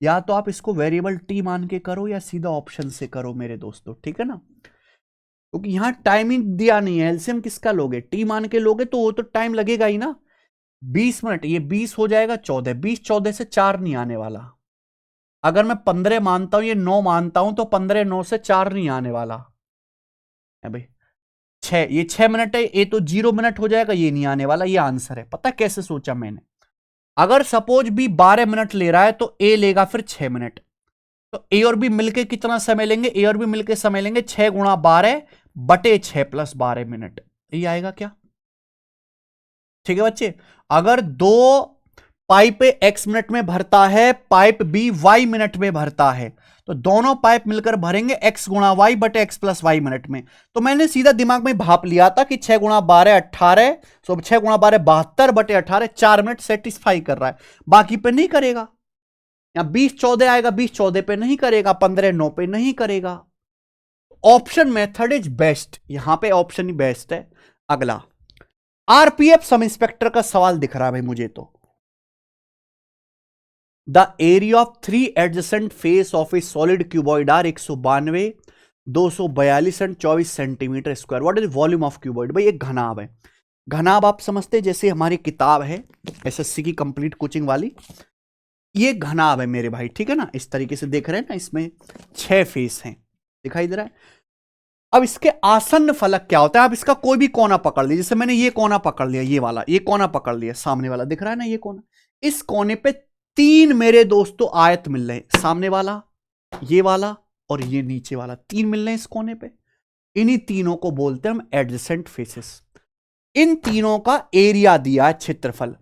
या तो आप इसको वेरिएबल टी मान के करो या सीधा ऑप्शन से करो मेरे दोस्तों, ठीक है ना, क्योंकि यहां टाइमिंग दिया नहीं है। एलसीएम किसका लोगे, टी मान के लोगे तो वो तो टाइम लगेगा ही ना। 20 मिनट, ये 20 हो जाएगा 14, 20 14 से 4 नहीं आने वाला। अगर मैं 15 मानता हूं, ये 9 मानता हूं, तो 15 9 से 4 नहीं आने वाला है भाई। 6, ये 6 मिनट है, ये तो 0 मिनट हो जाएगा, ये नहीं आने वाला। ये आंसर है। पता कैसे सोचा मैंने, अगर सपोज बी 12 मिनट ले रहा है तो ए लेगा फिर 6 मिनट, तो ए और बी मिलके कितना समय लेंगे, ए और बी मिलके समय लेंगे 6 गुणा 12/6 प्लस 12 मिनट, ये आएगा क्या। ठीक है बच्चे, अगर 2 पाइप एक्स मिनट में भरता है, पाइप बी वाई मिनट में भरता है, तो दोनों पाइप मिलकर भरेंगे x गुणा वाई बटे x प्लस वाई मिनट में। तो मैंने सीधा दिमाग में भाप लिया था कि 6 गुणा 12 18, 6 गुणा 12 72 बटे 18, 4 मिनट सेटिस्फाई कर रहा है, बाकी पे नहीं करेगा। यहां 20 14 आएगा, 20 14 पे नहीं करेगा, 15 9 पे नहीं करेगा। ऑप्शन मेथड इज बेस्ट, यहां पे ऑप्शन ही बेस्ट है। अगला आरपीएफ सब इंस्पेक्टर का सवाल दिख रहा है भाई मुझे तो। The area of 3 adjacent face of a solid cuboid are 192, 242 and 24 centimetre square. What is volume of cuboid? भाई एक घनाभ है। घनाभ आप समझते हैं जैसे हमारी किताब है एसएससी की कंप्लीट कोचिंग वाली, ये घनाभ है मेरे भाई, ठीक है ना। इस तरीके से देख रहे हैं ना, इसमें 6 फेस हैं, दिखाई दे रहा है। अब इसके आसन्न फलक क्या होता है? आप इसका कोई भी कोना पकड़ लीजिए, जैसे मैंने ये कोना पकड़ लिया, ये वाला, ये कोना पकड़ लिया, सामने वाला दिख रहा है ना, ये कोना। इस कोने पे 3 मेरे दोस्तों आयत मिल रहे हैं, सामने वाला, ये वाला और ये नीचे वाला, 3 मिल रहे हैं इस कोने पे। इन्हीं तीनों को बोलते हैं हम एडजेसेंट फेसेस। इन तीनों का एरिया दिया है, क्षेत्रफल।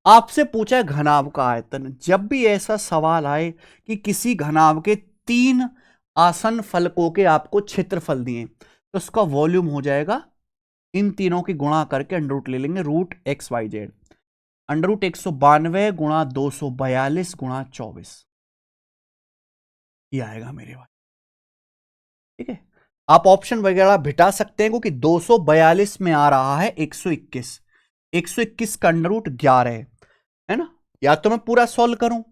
आपसे पूछा है घनाभ का आयतन। जब भी ऐसा सवाल आए कि किसी घनाभ के 3 आसन फलकों के आपको क्षेत्रफल दिए, तो उसका वॉल्यूम हो जाएगा, इन तीनों की गुणा करके अंडर रूट ले लेंगे, root X Y Z, under root 192 गुणा 242 गुणा 24, ये आएगा मेरे भाई, ठीक है। आप ऑप्शन वगैरह भिटा सकते हैं क्योंकि 242 में आ रहा है 121, 121 का अंडर रूट 11 है ना। या तो मैं पूरा सॉल्व करूं,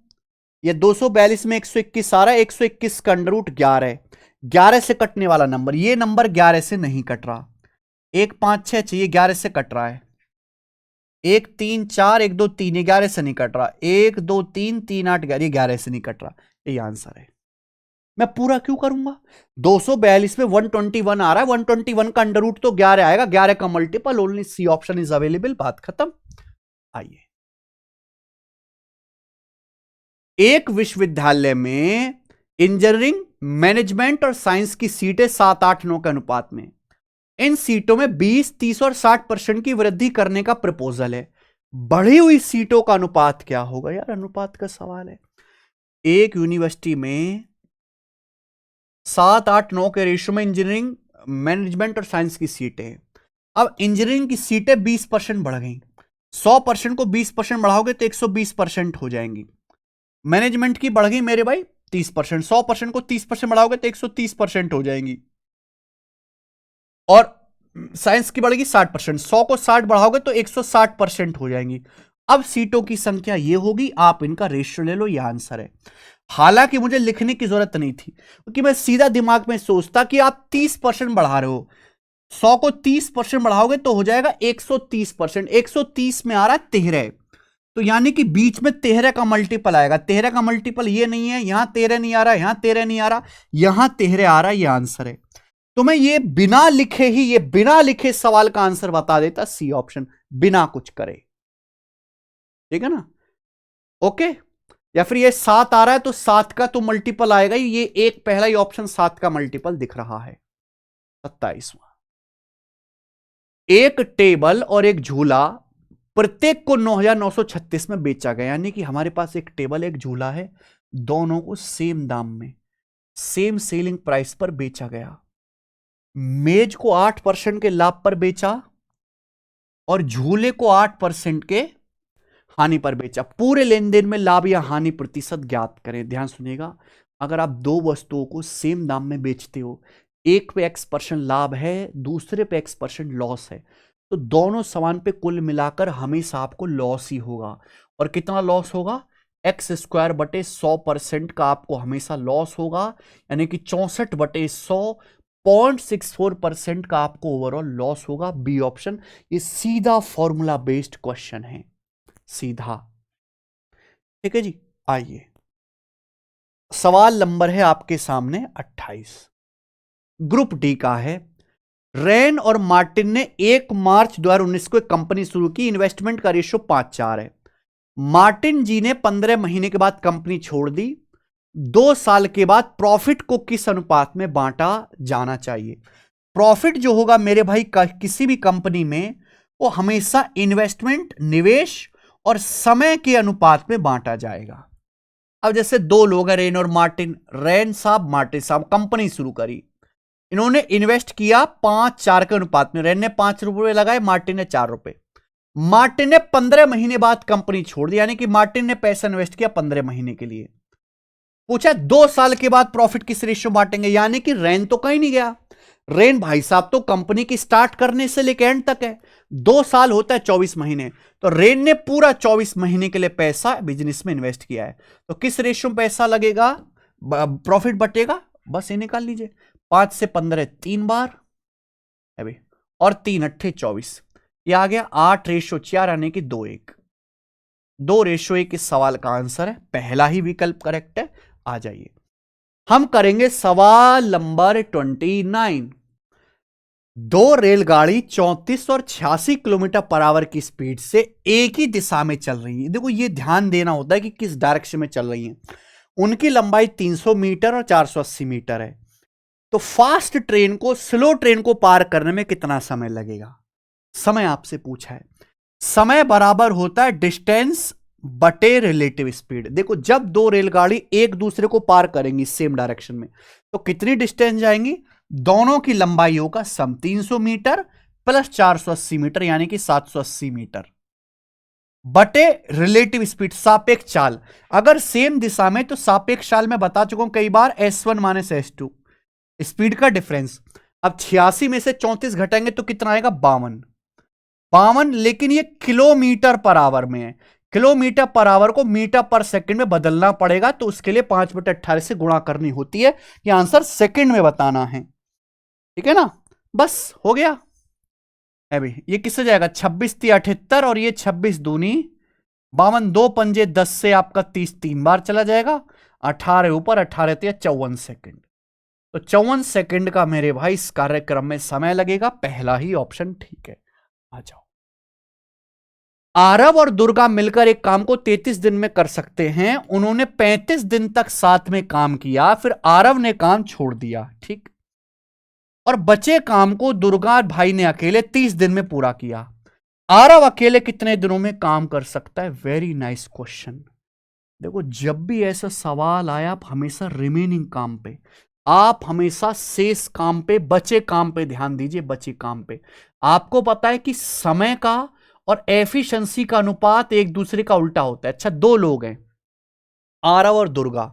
ये 242 में 121 आ रहा है, 121 का अंडर रूट 11, 11 से कटने वाला नंबर, ये नंबर 11 से नहीं कट रहा, 1 5 6 चाहिए, 11 से कट रहा है, 1 3 4 1 2 3, 11 से नहीं कट रहा, 1 2 3 3 8 11, 11 से नहीं कट रहा, ये आंसर है। मैं पूरा क्यों करूंगा? 242 में 121 आ रहा है, 121 का अंडर रूट तो 11 आएगा, 11 का multiple, only C option is available, बात खत्म। आइए, एक विश्वविद्यालय में इंजीनियरिंग, मैनेजमेंट और साइंस की सीटें 7 8 9 के अनुपात में, इन सीटों में 20 30 और 60% की वृद्धि करने का प्रपोजल है। बढ़ी हुई सीटों का अनुपात क्या होगा? यार अनुपात का सवाल है। एक यूनिवर्सिटी में 7 8 9 के रेशियो में इंजीनियरिंग, मैनेजमेंट और साइंस की सीटें हैं। अब इंजीनियरिंग की सीटें 20% बढ़ गई, 100% को 20% बढ़ाओगे तो 120% हो जाएंगी। मैनेजमेंट की बढ़ गई मेरे भाई 30%, 100% को 30% बढ़ाओगे तो 130% हो जाएंगी। और साइंस की बढ़ेगी 60%, 100 को 60 बढ़ाओगे तो 160% हो जाएंगी। अब सीटों की संख्या ये होगी, आप इनका रेशियो ले लो, ये आंसर है। हालांकि मुझे लिखने की जरूरत नहीं थी क्योंकि मैं सीधा दिमाग में सोचता कि आप 30% बढ़ा रहे हो, 100 को 30% बढ़ाओगे तो हो जाएगा 130%, 130 में आ रहा है 13, तो यानी कि बीच में 13 का मल्टीपल आएगा। 13 का मल्टीपल ये नहीं है, यहां 13 नहीं आ रहा, यहां 13 नहीं आ रहा, यहां 13 आ रहा, ये आंसर है। तो मैं ये बिना लिखे ही, ये बिना लिखे सवाल का आंसर बता देता, सी ऑप्शन, बिना कुछ करे, ठीक है ना। ओके, या फिर ये 7 आ रहा है तो 7 का तो मल्टीपल आएगा ही, ये एक पहला ही ऑप्शन 7 का मल्टीपल दिख रहा है। 27वां, एक टेबल और एक झूला प्रत्येक को 9,936 में बेचा गया, यानी कि हमारे पास एक टेबल एक झूला है, दोनों को सेम दाम में, सेम सेलिंग प्राइस पर बेचा गया। मेज को 8% के लाभ पर बेचा और झूले को 8% के हानि पर बेचा। पूरे लेन देन में लाभ या हानि प्रतिशत ज्ञात करें। ध्यान सुनिएगा, अगर आप दो वस्तुओं को सेम दाम में बेचते हो, एक पे X% लाभ है, दूसरे पे X% लॉस है, तो दोनों समान पे कुल मिलाकर हमेशा आपको लॉस ही होगा। और कितना लॉस होगा? x² बटे 100% का आपको हमेशा लॉस होगा, यानी कि 64 बटे 100, 0.64% का आपको ओवरऑल लॉस होगा। बी ऑप्शन, ये सीधा फॉर्मूला बेस्ड क्वेश्चन है, सीधा, ठीक है जी। आइए, सवाल नंबर है आपके सामने 28, ग्रुप डी का है। रेन और मार्टिन ने 1 मार्च 2019 को एक कंपनी शुरू की, इन्वेस्टमेंट का रेशियो 5:4 है। मार्टिन जी ने 15 महीने के बाद कंपनी छोड़ दी। 2 साल के बाद प्रॉफिट को किस अनुपात में बांटा जाना चाहिए? प्रॉफिट जो होगा मेरे भाई किसी भी कंपनी में, वो हमेशा इन्वेस्टमेंट, निवेश और समय के अनुपात में बांटा जाएगा। अब जैसे 2 लोग हैं, रेन और मार्टिन, रेन साहब मार्टिन साहब, कंपनी शुरू करी, इन्होंने इन्वेस्ट किया 5:4 के अनुपात में। रेन ने 5 रुपए लगाए, मार्टिन ने 4 रुपए। मार्टिन ने 15 महीने बाद कंपनी छोड़ दी, यानी कि मार्टिन ने पैसा इन्वेस्ट किया 15 महीने के लिए। पूछा 2 साल के बाद प्रॉफिट किस रेशियो बांटेंगे, यानी कि रेन तो कहीं नहीं गया। रेन भाई साहब तो कंपनी की स्टार्ट करने से लेकर एंड तक है, 2 साल होता है 24 महीने, तो रेन ने पूरा 24 महीने के लिए पैसा बिजनेस में इन्वेस्ट किया है। तो किस रेशियो में पैसा लगेगा, प्रॉफिट बटेगा, बस ये निकाल लीजिए। 5 से 15 3 बार अभी, और 3 अट्ठे 24, ये आ गया 8:4 यानी कि 2:1। 2:1 इस सवाल का आंसर है, पहला ही विकल्प करेक्ट है। आ जाइए, हम करेंगे सवाल नंबर 29। दो रेलगाड़ी 34 और 86 किलोमीटर पर आवर की स्पीड से एक ही दिशा में चल रही है। देखो, ये ध्यान देना होता है कि किस डायरेक्शन में चल रही है। उनकी लंबाई 300 मीटर और 480 मीटर है। तो फास्ट ट्रेन को स्लो ट्रेन को पार करने में कितना समय लगेगा? समय आपसे पूछा है। समय बराबर होता है डिस्टेंस बटे रिलेटिव स्पीड। देखो, जब दो रेलगाड़ी एक दूसरे को पार करेंगी सेम डायरेक्शन में, तो कितनी डिस्टेंस जाएंगी? दोनों की लंबाइयों का सम, 300 मीटर प्लस 480 मीटर यानी कि 780 मीटर बटे रिलेटिव स्पीड, सापेक्ष चाल। अगर सेम दिशा में, तो सापेक्ष चाल में बता चुका हूं कई बार, S1 माइनस S2 स्पीड का डिफरेंस। अब 86 में से 34 घटाएंगे तो कितना आएगा? 52। लेकिन ये किलोमीटर पर आवर में है। किलोमीटर पर आवर को मीटर पर सेकंड में बदलना पड़ेगा, तो उसके लिए 5/18 से गुणा करनी होती है। ये आंसर सेकंड में बताना है, ठीक है ना? बस हो गया। अभी ये किससे जाएगा? 26 × 78 और ये 26 दूनी 52, 2 पंजे 10 से आपका 30 3 बार चला जाएगा। 18 ऊपर 18 54 सेकंड। तो 54 सेकंड का मेरे भाई इस कार्यक्रम में समय लगेगा। पहला ही ऑप्शन ठीक है। आ जाओ। आरव और दुर्गा मिलकर एक काम को 33 दिन में कर सकते हैं। उन्होंने 35 दिन तक साथ में काम किया, फिर आरव ने काम छोड़ दिया, ठीक, और बचे काम को दुर्गा भाई ने अकेले 30 दिन में पूरा किया। आरव अकेले कितने दिनों में काम कर सकता है? Very nice question. देखो, जब भी ऐसा सवाल आया, आप हमेशा रिमेनिंग काम पे, आप हमेशा शेष काम पे, बचे काम पे ध्यान दीजिए। बचे काम पे आपको पता है कि समय का और एफिशिएंसी का अनुपात एक दूसरे का उल्टा होता है। अच्छा, दो लोग हैं, आरव और दुर्गा।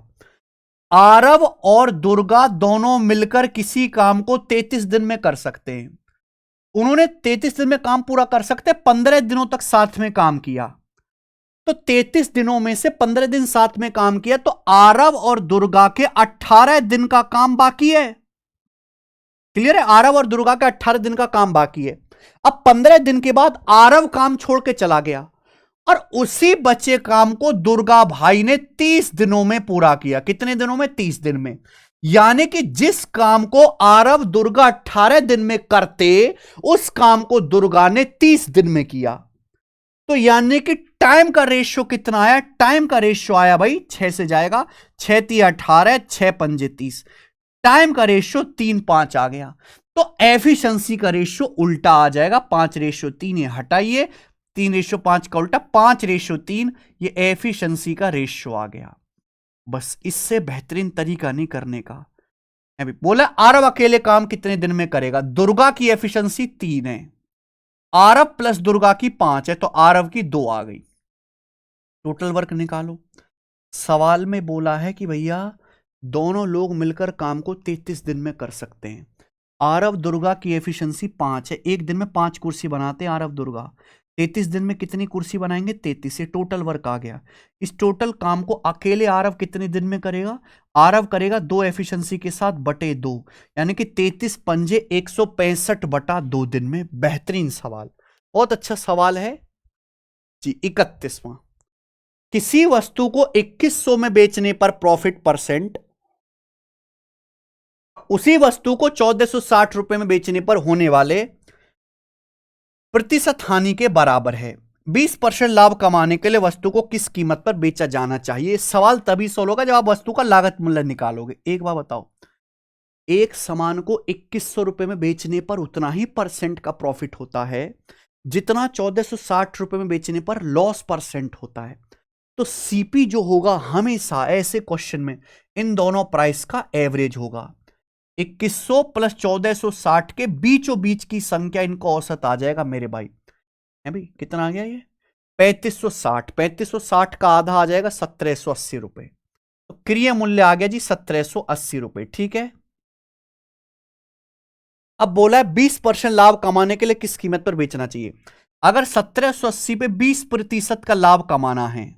आरव और दुर्गा दोनों मिलकर किसी काम को 33 दिन में कर सकते हैं। उन्होंने 33 दिन में काम पूरा कर सकते हैं। 15 दिनों तक साथ में काम किया, तो 33 दिनों में से 15 दिन साथ में काम किया, तो आरव और दुर्गा के 18 दिन का काम बाकी है। क्लियर है? आरव और दुर्गा का 18 दिन का काम बाकी है। अब 15 दिन के बाद आरव काम छोड़ के चला गया, और उसी बचे काम को दुर्गा भाई ने 30 दिनों में पूरा किया। कितने दिनों में? 30 दिन में। यानी कि जिस काम को आरव दुर्गा 18 दिन में करते, उस काम को दुर्गा ने 30 दिन में किया। तो यानी कि टाइम का रेशियो कितना आया? टाइम का रेशियो आया भाई 6 से जाएगा, 6 × 18, 6 × 5 = 30। टाइम का रेशियो 3:5 आ गया। तो एफिशिएंसी का रेशियो उल्टा आ जाएगा। 5:3 ये हटाइए, 3:5 का उल्टा 5:3, ये एफिशिएंसी का रेशियो आ गया। बस इससे बेहतरीन तरीका नहीं करने का। अभी बोला आरव अकेले काम कितने दिन में करेगा? दुर्गा की एफिशिएंसी 3 है, आरव प्लस दुर्गा की 5 है, तो आरव की 2 आ गई। टोटल वर्क निकालो। सवाल में बोला है कि भैया दोनों लोग मिलकर काम को 33 दिन में कर सकते हैं। आरव दुर्गा की एफिशिएंसी 5 है। एक दिन में 5 कुर्सी बनाते हैं आरव दुर्गा। 33 दिन में कितनी कुर्सी बनाएंगे? 33 से टोटल वर्क आ गया। इस टोटल काम को अकेले आरव कितने दिन में करेगा? आरव करेगा 2 एफिशिएंसी के साथ बटे 2, यानी कि 33 पंजे 165/2 दिन में। बेहतरीन सवाल, बहुत अच्छा सवाल है जी। 31वां, किसी वस्तु को 2100 में बेचने पर प्रॉफिट परसेंट उसी वस्तु को 1460 रुपए में बेचने पर होने वाले प्रतिशत हानि के बराबर है। 20% लाभ कमाने के लिए वस्तु को किस कीमत पर बेचा जाना चाहिए? सवाल तभी सॉल्व होगा जब आप वस्तु का लागत मूल्य निकालोगे। एक बार बताओ, एक सामान को 2100 रुपए में बेचने पर उतना ही परसेंट का प्रॉफिट होता है जितना 1460 रुपए में बेचने पर लॉस परसेंट होता है। तो सीपी जो होगा हमेशा ऐसे क्वेश्चन में इन दोनों प्राइस का एवरेज होगा। 2100 प्लस 1460 के बीचों बीच की संख्या इनका औसत आ जाएगा मेरे भाई। है भाई, कितना आ गया ये? 3560। 3560 का आधा आ जाएगा 1780 रुपए। तो क्रिय मूल्य आ गया जी 1780 रुपए, ठीक है। अब बोला है 20% लाभ कमाने के लिए किस कीमत पर बेचना चाहिए। अगर 1780 पे 20% का लाभ कमाना है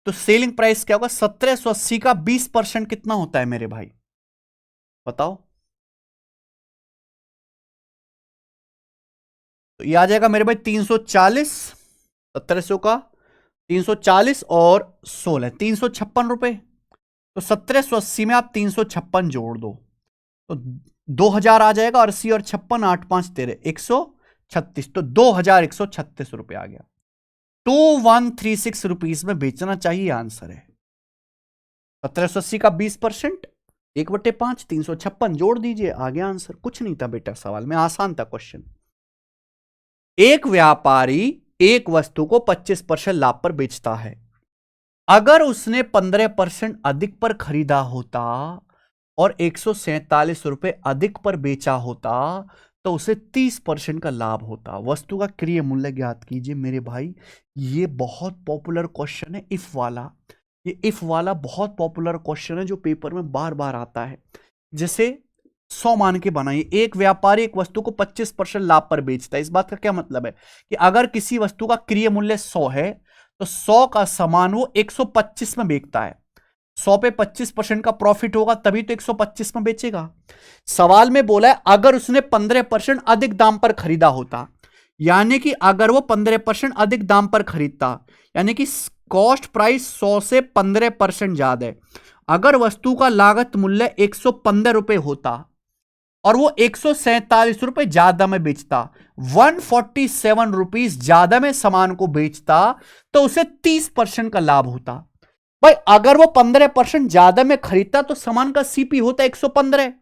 तो सेलिंग प्राइस क्या होगा? 1780 का 20% कितना होता है मेरे भाई? बताओ। तो ये आ जाएगा मेरे भाई 340, 1700 का 340 और 16, 356 रुपए। तो 1780 में आप 356 जोड़ दो तो 2000 आ जाएगा। 80 और 56, 8 5 13, 136। तो 2136 रुपए आ गया। 2136 रुपीज में बेचना चाहिए, आंसर है। 1780 का 20%, 1/5, 356 जोड़ दीजिए, आ गया आंसर। कुछ नहीं था बेटा सवाल में, आसान था क्वेश्चन। एक व्यापारी एक वस्तु को 25% लाभ पर बेचता है। अगर उसने 15% अधिक पर खरीदा होता और 147 रुपए अधिक पर बेचा होता तो उसे 30% का लाभ होता। वस्तु का क्रय मूल्य ज्ञात कीजिए। मेरे भाई ये बहुत पॉपुलर क्वेश्चन है, इफ वाला। ये इफ वाला बहुत पॉपुलर क्वेश्चन है जो पेपर में बार बार आता है। जैसे 100 मान के बनाइए, एक व्यापारी एक वस्तु को 25% लाभ पर बेचता है। इस बात का क्या मतलब है कि अगर किसी वस्तु का क्रय मूल्य 100 है तो 100 का सामान वो 125 में बेचता है। 100 पे 25% का प्रॉफिट होगा तभी तो 125 में बेचेगा। सवाल में बोला है अगर उसने 15% अधिक दाम पर खरीदा होता, यानी कि अगर वो 15% अधिक दाम पर खरीदता, यानी कि कॉस्ट प्राइस 100 से 15% ज्यादा है। अगर वस्तु का लागत मूल्य 115 रुपए होता और वो 147 रुपए ज्यादा में बेचता, 147 रुपीज ज्यादा में सामान को बेचता, तो उसे 30% का लाभ होता। भाई अगर वो 15% ज्यादा में खरीदता तो सामान का सीपी होता 115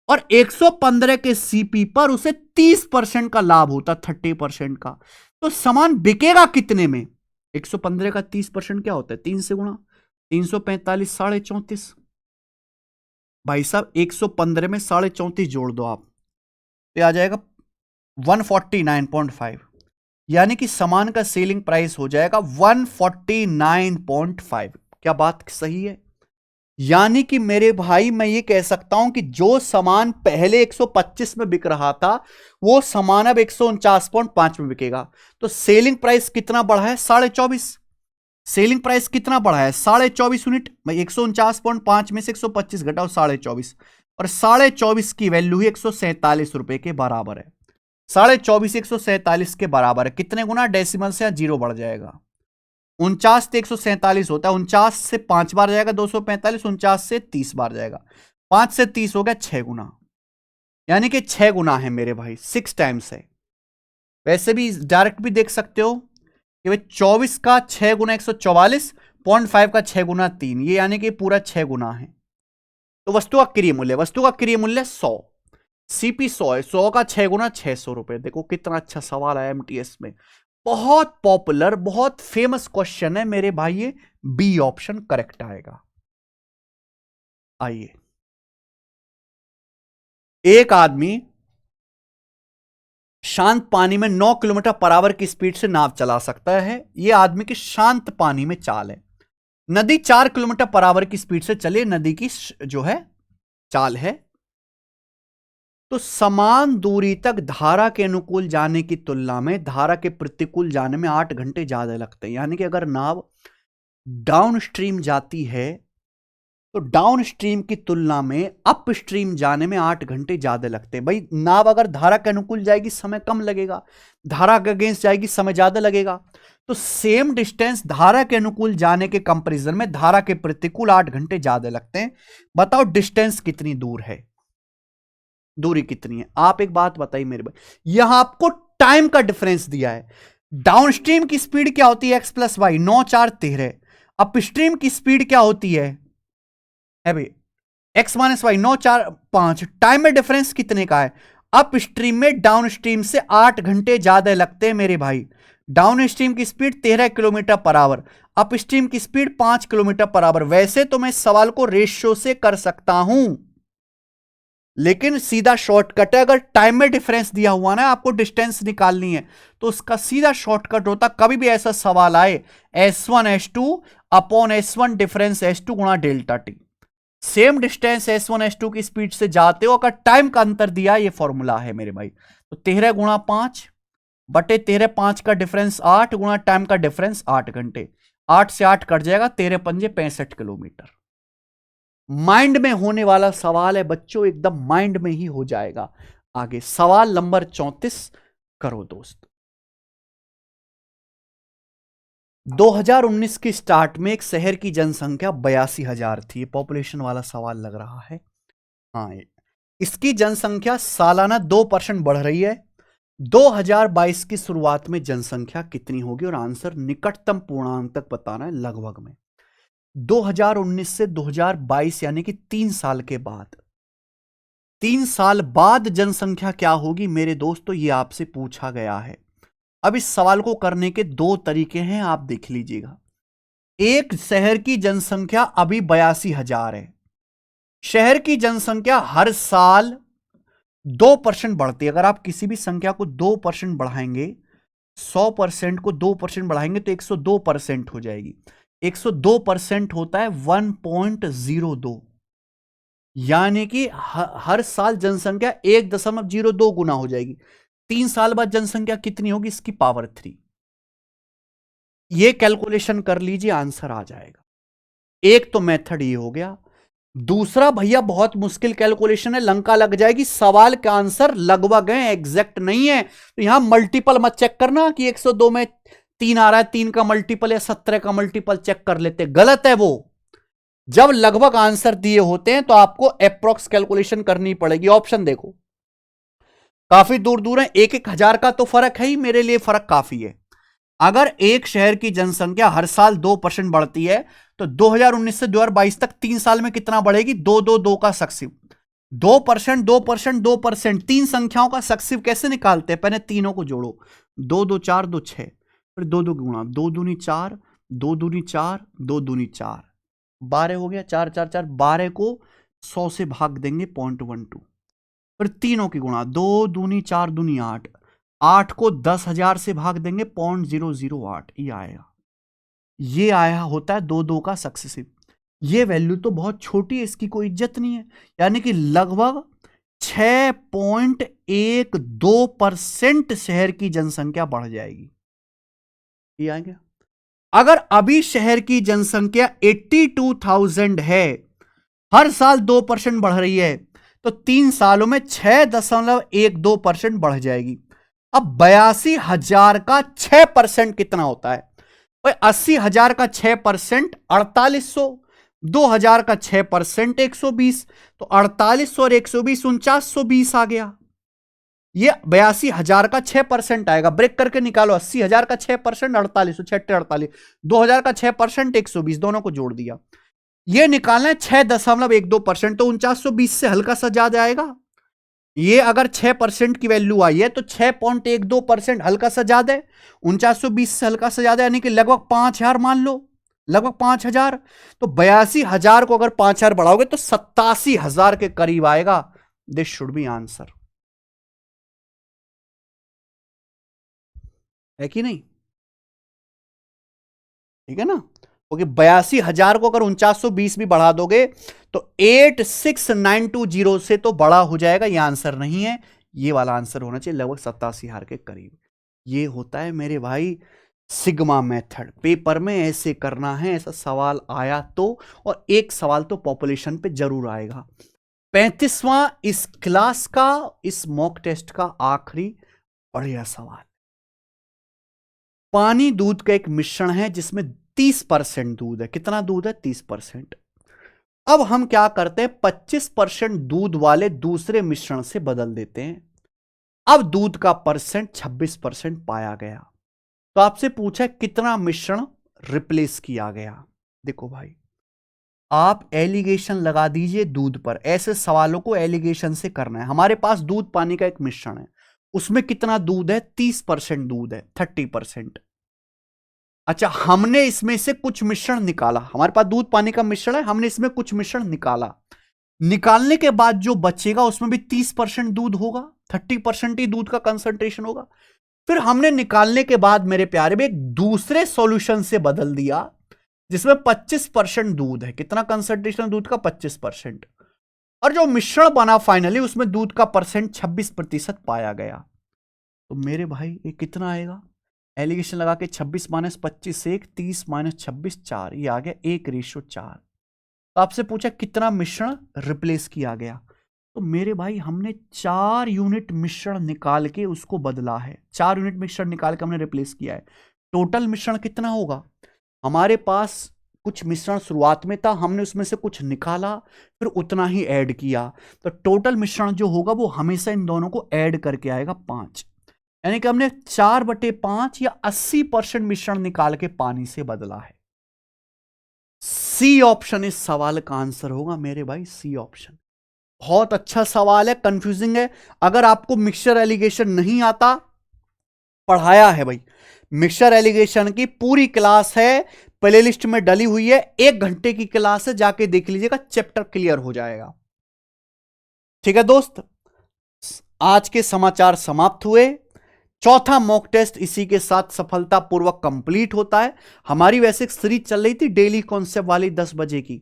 और 115 के सीपी पर उसे 30% का लाभ होता, 30% का। तो सामान बिकेगा कितने में? 115 का 30% क्या होता है? 3 से गुणा, 345, 34.5। भाई साहब 115 में 34.5 जोड़ दो आप, तो आ जाएगा 149.5, यानी कि सामान का सेलिंग प्राइस हो जाएगा 149.5। क्या बात सही है? यानी कि मेरे भाई मैं ये कह सकता हूं कि जो सामान पहले 125 में बिक रहा था वो सामान अब 149.5 में बिकेगा। तो सेलिंग प्राइस कितना बढ़ा है? 24.5। सेलिंग प्राइस कितना बढ़ा है? 24.5 यूनिट। मैं 149.5 में से 125 घटाओ 24.5, और 24.5 की वैल्यू ही 147 रुपए के बराबर है। 24.5 147 के बराबर है। कितने गुना? डेसिमल से जीरो बढ़ जाएगा। 49 से 147 होता है, 49 से 5 बार जाएगा 245, 49 से 30 बार जाएगा, 5 से 30 हो गया 6 गुना, यानी कि 6 गुना है मेरे भाई, 6 टाइम्स है। वैसे भी डायरेक्ट भी देख सकते हो कि भाई 24 का 6 गुना 144.5 का 6 गुना 3, ये यानी कि पूरा 6 गुना है। तो वस्तु का क्रय मूल्य, वस्तु का क्रय मूल्य 100, सीपी 100 है, 100 का 6 गुना 600 रुपए। देखो कितना अच्छा सवाल आया एमटीएस में, बहुत पॉपुलर, बहुत फेमस क्वेश्चन है मेरे भाई। ये बी ऑप्शन करेक्ट आएगा। आइए, एक आदमी शांत पानी में 9 किलोमीटर पर आवर की स्पीड से नाव चला सकता है। यह आदमी की शांत पानी में चाल है। नदी 4 किलोमीटर पर आवर की स्पीड से चले, नदी की जो है चाल है। तो समान दूरी तक धारा के अनुकूल जाने की तुलना में धारा के प्रतिकूल जाने में 8 घंटे ज्यादा लगते हैं। यानी कि अगर नाव डाउन स्ट्रीम जाती है तो डाउन स्ट्रीम की तुलना में अप स्ट्रीम जाने में 8 घंटे ज्यादा लगते हैं। भाई नाव अगर धारा के अनुकूल जाएगी समय कम लगेगा, धारा के अगेंस्ट जाएगी समय ज्यादा लगेगा। तो सेम डिस्टेंस धारा के अनुकूल जाने के कंपैरिजन में धारा के प्रतिकूल 8 घंटे ज्यादा लगते हैं। बताओ डिस्टेंस कितनी दूर है, दूरी कितनी है? आप एक बात बताइए मेरे भाई, यहां आपको टाइम का डिफरेंस दिया है। डाउन स्ट्रीम की स्पीड क्या होती है? X plus Y, 9 4 13। Upstream की स्पीड क्या होती है भाई? X minus Y, 9 4 5। टाइम में डिफरेंस कितने का है? अप स्ट्रीम में डाउन स्ट्रीम से 8 घंटे ज्यादा लगते हैं मेरे भाई। डाउन स्ट्रीम की speed 13 kilometre per hour, upstream की स्पीड 5 किलोमीटर पर आवर। वैसे तो मैं इस सवाल को रेशियो से कर सकता हूं, लेकिन सीधा शॉर्टकट है। अगर टाइम में डिफरेंस दिया हुआ ना, आपको डिस्टेंस निकालनी है, तो उसका सीधा शॉर्टकट होता, कभी भी ऐसा सवाल आए, S1 S2 upon S1 difference S2 गुणा delta T. Same distance S1 S2 की स्पीड से जाते हो, अगर टाइम का अंतर दिया, ये फॉर्मूला है मेरे भाई। तो 13 गुणा 5 बटे 13, 5 का डिफरेंस 8 गुणा टाइम का डिफरेंस 8 घंटे। 8 से 8 कट जाएगा, 13 पंजे 65 किलोमीटर। माइंड में होने वाला सवाल है बच्चों, एकदम माइंड में ही हो जाएगा। आगे सवाल नंबर 34 करो दोस्त। 2019 के स्टार्ट में एक शहर की जनसंख्या 82,000 थी। पॉपुलेशन वाला सवाल लग रहा है। हाँ, इसकी जनसंख्या सालाना 2% बढ़ रही है। 2022 की शुरुआत में जनसंख्या कितनी होगी? और आंसर निकटतम पूर्णांक तक बताना है, लगभग में। 2019 से 2022 यानी कि 3 साल के बाद, 3 साल बाद जनसंख्या क्या होगी मेरे दोस्तों, ये आपसे पूछा गया है। अब इस सवाल को करने के 2 तरीके हैं, आप देख लीजिएगा। एक, शहर की जनसंख्या अभी 82,000 है। शहर की जनसंख्या हर साल 2% बढ़ती है। अगर आप किसी भी संख्या को 2% बढ़ाएंगे, 100% को 2% बढ़ाएंगे तो 102% हो जाएगी। 102% होता है 1.02, यानी कि हर साल जनसंख्या 1.02 गुना हो जाएगी। 3 साल बाद जनसंख्या कितनी होगी? इसकी पावर 3। ये कैलकुलेशन कर लीजिए, आंसर आ जाएगा। एक तो मेथड ये हो गया। दूसरा भैया बहुत मुश्किल कैलकुलेशन है, लंका लग जाएगी। सवाल का आंसर लगभग है, एग्जैक्ट नहीं है। तो यहां मल्टीपल मत चेक करना कि 102 में 3 आ रहा है, 3 का मल्टीपल या 17 का मल्टीपल चेक कर लेते, गलत है वो। जब लगभग आंसर दिए होते हैं तो आपको अप्रोक्स कैलकुलेशन करनी पड़ेगी। ऑप्शन देखो, काफी दूर दूर है, 1,000 का तो फर्क है ही, मेरे लिए फर्क काफी है। अगर एक शहर की जनसंख्या हर साल 2% बढ़ती है तो 2019 से 2022 तक 3 साल में कितना बढ़ेगी? 2 का सक्सिव। 2%, 2%, 2%, 3 संख्याओं का सक्सिव कैसे निकालते हैं? पहले तीनों को जोड़ो, 2 2 4 2 6, फिर 2 2 गुणा, 2 दूनी 4, 2 दूनी 4, 2 दूनी 4, 12 हो गया। 4 4 4, 12 को 100 से भाग देंगे 0.12, फिर तीनों की गुणा, 2 दूनी 4 दूनी 8, 8 को 10,000 से भाग देंगे 0.008, ये आएगा। ये आया होता है 2 का सक्सेसिव। ये वैल्यू तो बहुत छोटी है, इसकी कोई इज्जत नहीं है। यानी कि लगभग 6.12% शहर की जनसंख्या बढ़ जाएगी। ये आ गया। अगर अभी शहर की जनसंख्या 82,000 है, हर साल 2% बढ़ रही है, तो 3 सालों में 6.12% बढ़ जाएगी। अब 82,000 का 6% कितना होता है? 80,000 का 6% 4800, 2,000 का 6% 120, तो 4800 और 120 4920 आ गया। ये 82,000 का 6% आएगा, ब्रेक करके निकालो। 80,000 का 6% 4800, 6 2,000 का 6% 120, दोनों को जोड़ दिया। ये निकालना है 6.12%, तो 4920 से हल्का सा ज्यादा आएगा। ये अगर 6% की वैल्यू आई है तो 6.12% हल्का सा ज्यादा है, 4920 से हल्का सा ज्यादा, यानी कि लगभग 5,000 मान लो, लगभग 5,000। तो 82,000 को अगर 5,000 बढ़ाओगे तो 87,000 के करीब आएगा। दिस शुड बी आंसर, है कि नहीं? ठीक है ना? क्योंकि 82,000 को अगर 4920 भी बढ़ा दोगे तो 86,920 से तो बड़ा हो जाएगा। ये आंसर नहीं है, ये वाला आंसर होना चाहिए लगभग 87,000 के करीब। ये होता है मेरे भाई सिग्मा मेथड। पेपर में ऐसे करना है, ऐसा सवाल आया तो, और एक सवाल तो पॉपुलेशन पे जरूर आएगा। 35वां इस क्लास का, इस मॉक टेस्ट का आखिरी बढ़िया सवाल। पानी दूध का एक मिश्रण है जिसमें 30% दूध है। कितना दूध है? 30%। अब हम क्या करते हैं, 25% दूध वाले दूसरे मिश्रण से बदल देते हैं। अब दूध का परसेंट 26% पाया गया। तो आपसे पूछा कितना मिश्रण रिप्लेस किया गया। देखो भाई, आप एलिगेशन लगा दीजिए दूध पर। ऐसे सवालों को एलिगेशन से करना है। हमारे पास दूध पानी का एक मिश्रण है, उसमें कितना दूध है? 30% दूध है, 30%। अच्छा, हमने इसमें से कुछ मिश्रण निकाला। हमारे पास दूध पानी का मिश्रण है, हमने इसमें कुछ मिश्रण निकाला। निकालने के बाद जो बचेगा उसमें भी 30% दूध होगा, 30% ही दूध का कंसंट्रेशन होगा। फिर हमने निकालने के बाद मेरे प्यारे में एक दूसरे सॉल्यूशन से बदल दिया जिसमें 25% दूध है। कितना कंसंट्रेशन दूध का? 25%। और जो मिश्रण बना फाइनली, उसमें दूध का परसेंट 26% पाया गया। तो मेरे भाई ये कितना आएगा? एलिगेशन लगा के 26 - 25 1, 30 - 26 4, ये आ गया 1:4। तो आपसे पूछा कितना मिश्रण रिप्लेस किया गया, तो मेरे भाई हमने 4 यूनिट मिश्रण निकाल के उसको बदला है, 4 यूनिट मिश्रण निकाल के हमने रिप्लेस किया है। टोटल मिश्रण कितना होगा, हमारे पास कुछ मिश्रण शुरुआत में था, हमने उसमें से कुछ निकाला फिर उतना ही ऐड किया, तो टोटल मिश्रण जो होगा वो हमेशा इन दोनों को ऐड करके आएगा 5, यानी कि हमने 4/5 या 80% मिश्रण निकाल के पानी से बदला है। सी ऑप्शन इस सवाल का आंसर होगा मेरे भाई, सी ऑप्शन। बहुत अच्छा सवाल है, कंफ्यूजिंग है। अगर आपको मिक्सचर एलिगेशन नहीं आता, पढ़ाया है भाई, मिक्सचर एलिगेशन की पूरी क्लास है, प्लेलिस्ट में डली हुई है, 1 घंटे की क्लास है, जाके देख लीजिएगा, चैप्टर क्लियर हो जाएगा। ठीक है दोस्त, आज के समाचार समाप्त हुए। चौथा मॉक टेस्ट इसी के साथ सफलतापूर्वक कंप्लीट होता है। हमारी वैसे एक सीरीज चल रही थी डेली कॉन्सेप्ट वाली 10 बजे की,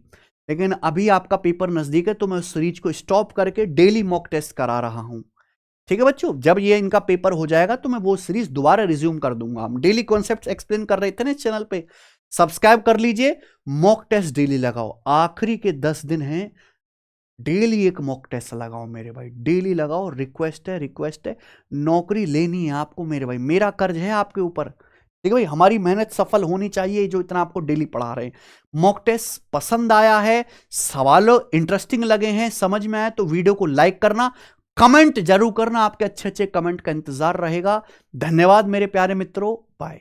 लेकिन अभी आपका पेपर नजदीक है तो मैं उस सीरीज को स्टॉप करके डेली मॉक टेस्ट करा रहा हूं। ठीक है बच्चों, जब ये इनका पेपर हो जाएगा तो मैं वो सीरीज दोबारा रिज्यूम कर दूंगा। हम डेली कॉन्सेप्ट्स एक्सप्लेन कर रहे थे ना इस चैनल पे, सब्सक्राइब कर लीजिए। मॉक टेस्ट डेली लगाओ, आखिरी के 10 दिन हैं, डेली एक मॉक टेस्ट लगाओ मेरे भाई, डेली लगाओ। रिक्वेस्ट है, रिक्वेस्ट है, नौकरी लेनी है आपको मेरे भाई, मेरा कर्ज है आपके ऊपर। ठीक है भाई, हमारी मेहनत सफल होनी चाहिए, जो इतना आपको डेली पढ़ा रहे हैं। मॉक टेस्ट पसंद आया है, सवाल इंटरेस्टिंग लगे हैं, समझ में आए तो वीडियो को लाइक करना, कमेंट जरूर करना, आपके अच्छे अच्छे कमेंट का इंतजार रहेगा। धन्यवाद मेरे प्यारे मित्रों, बाय।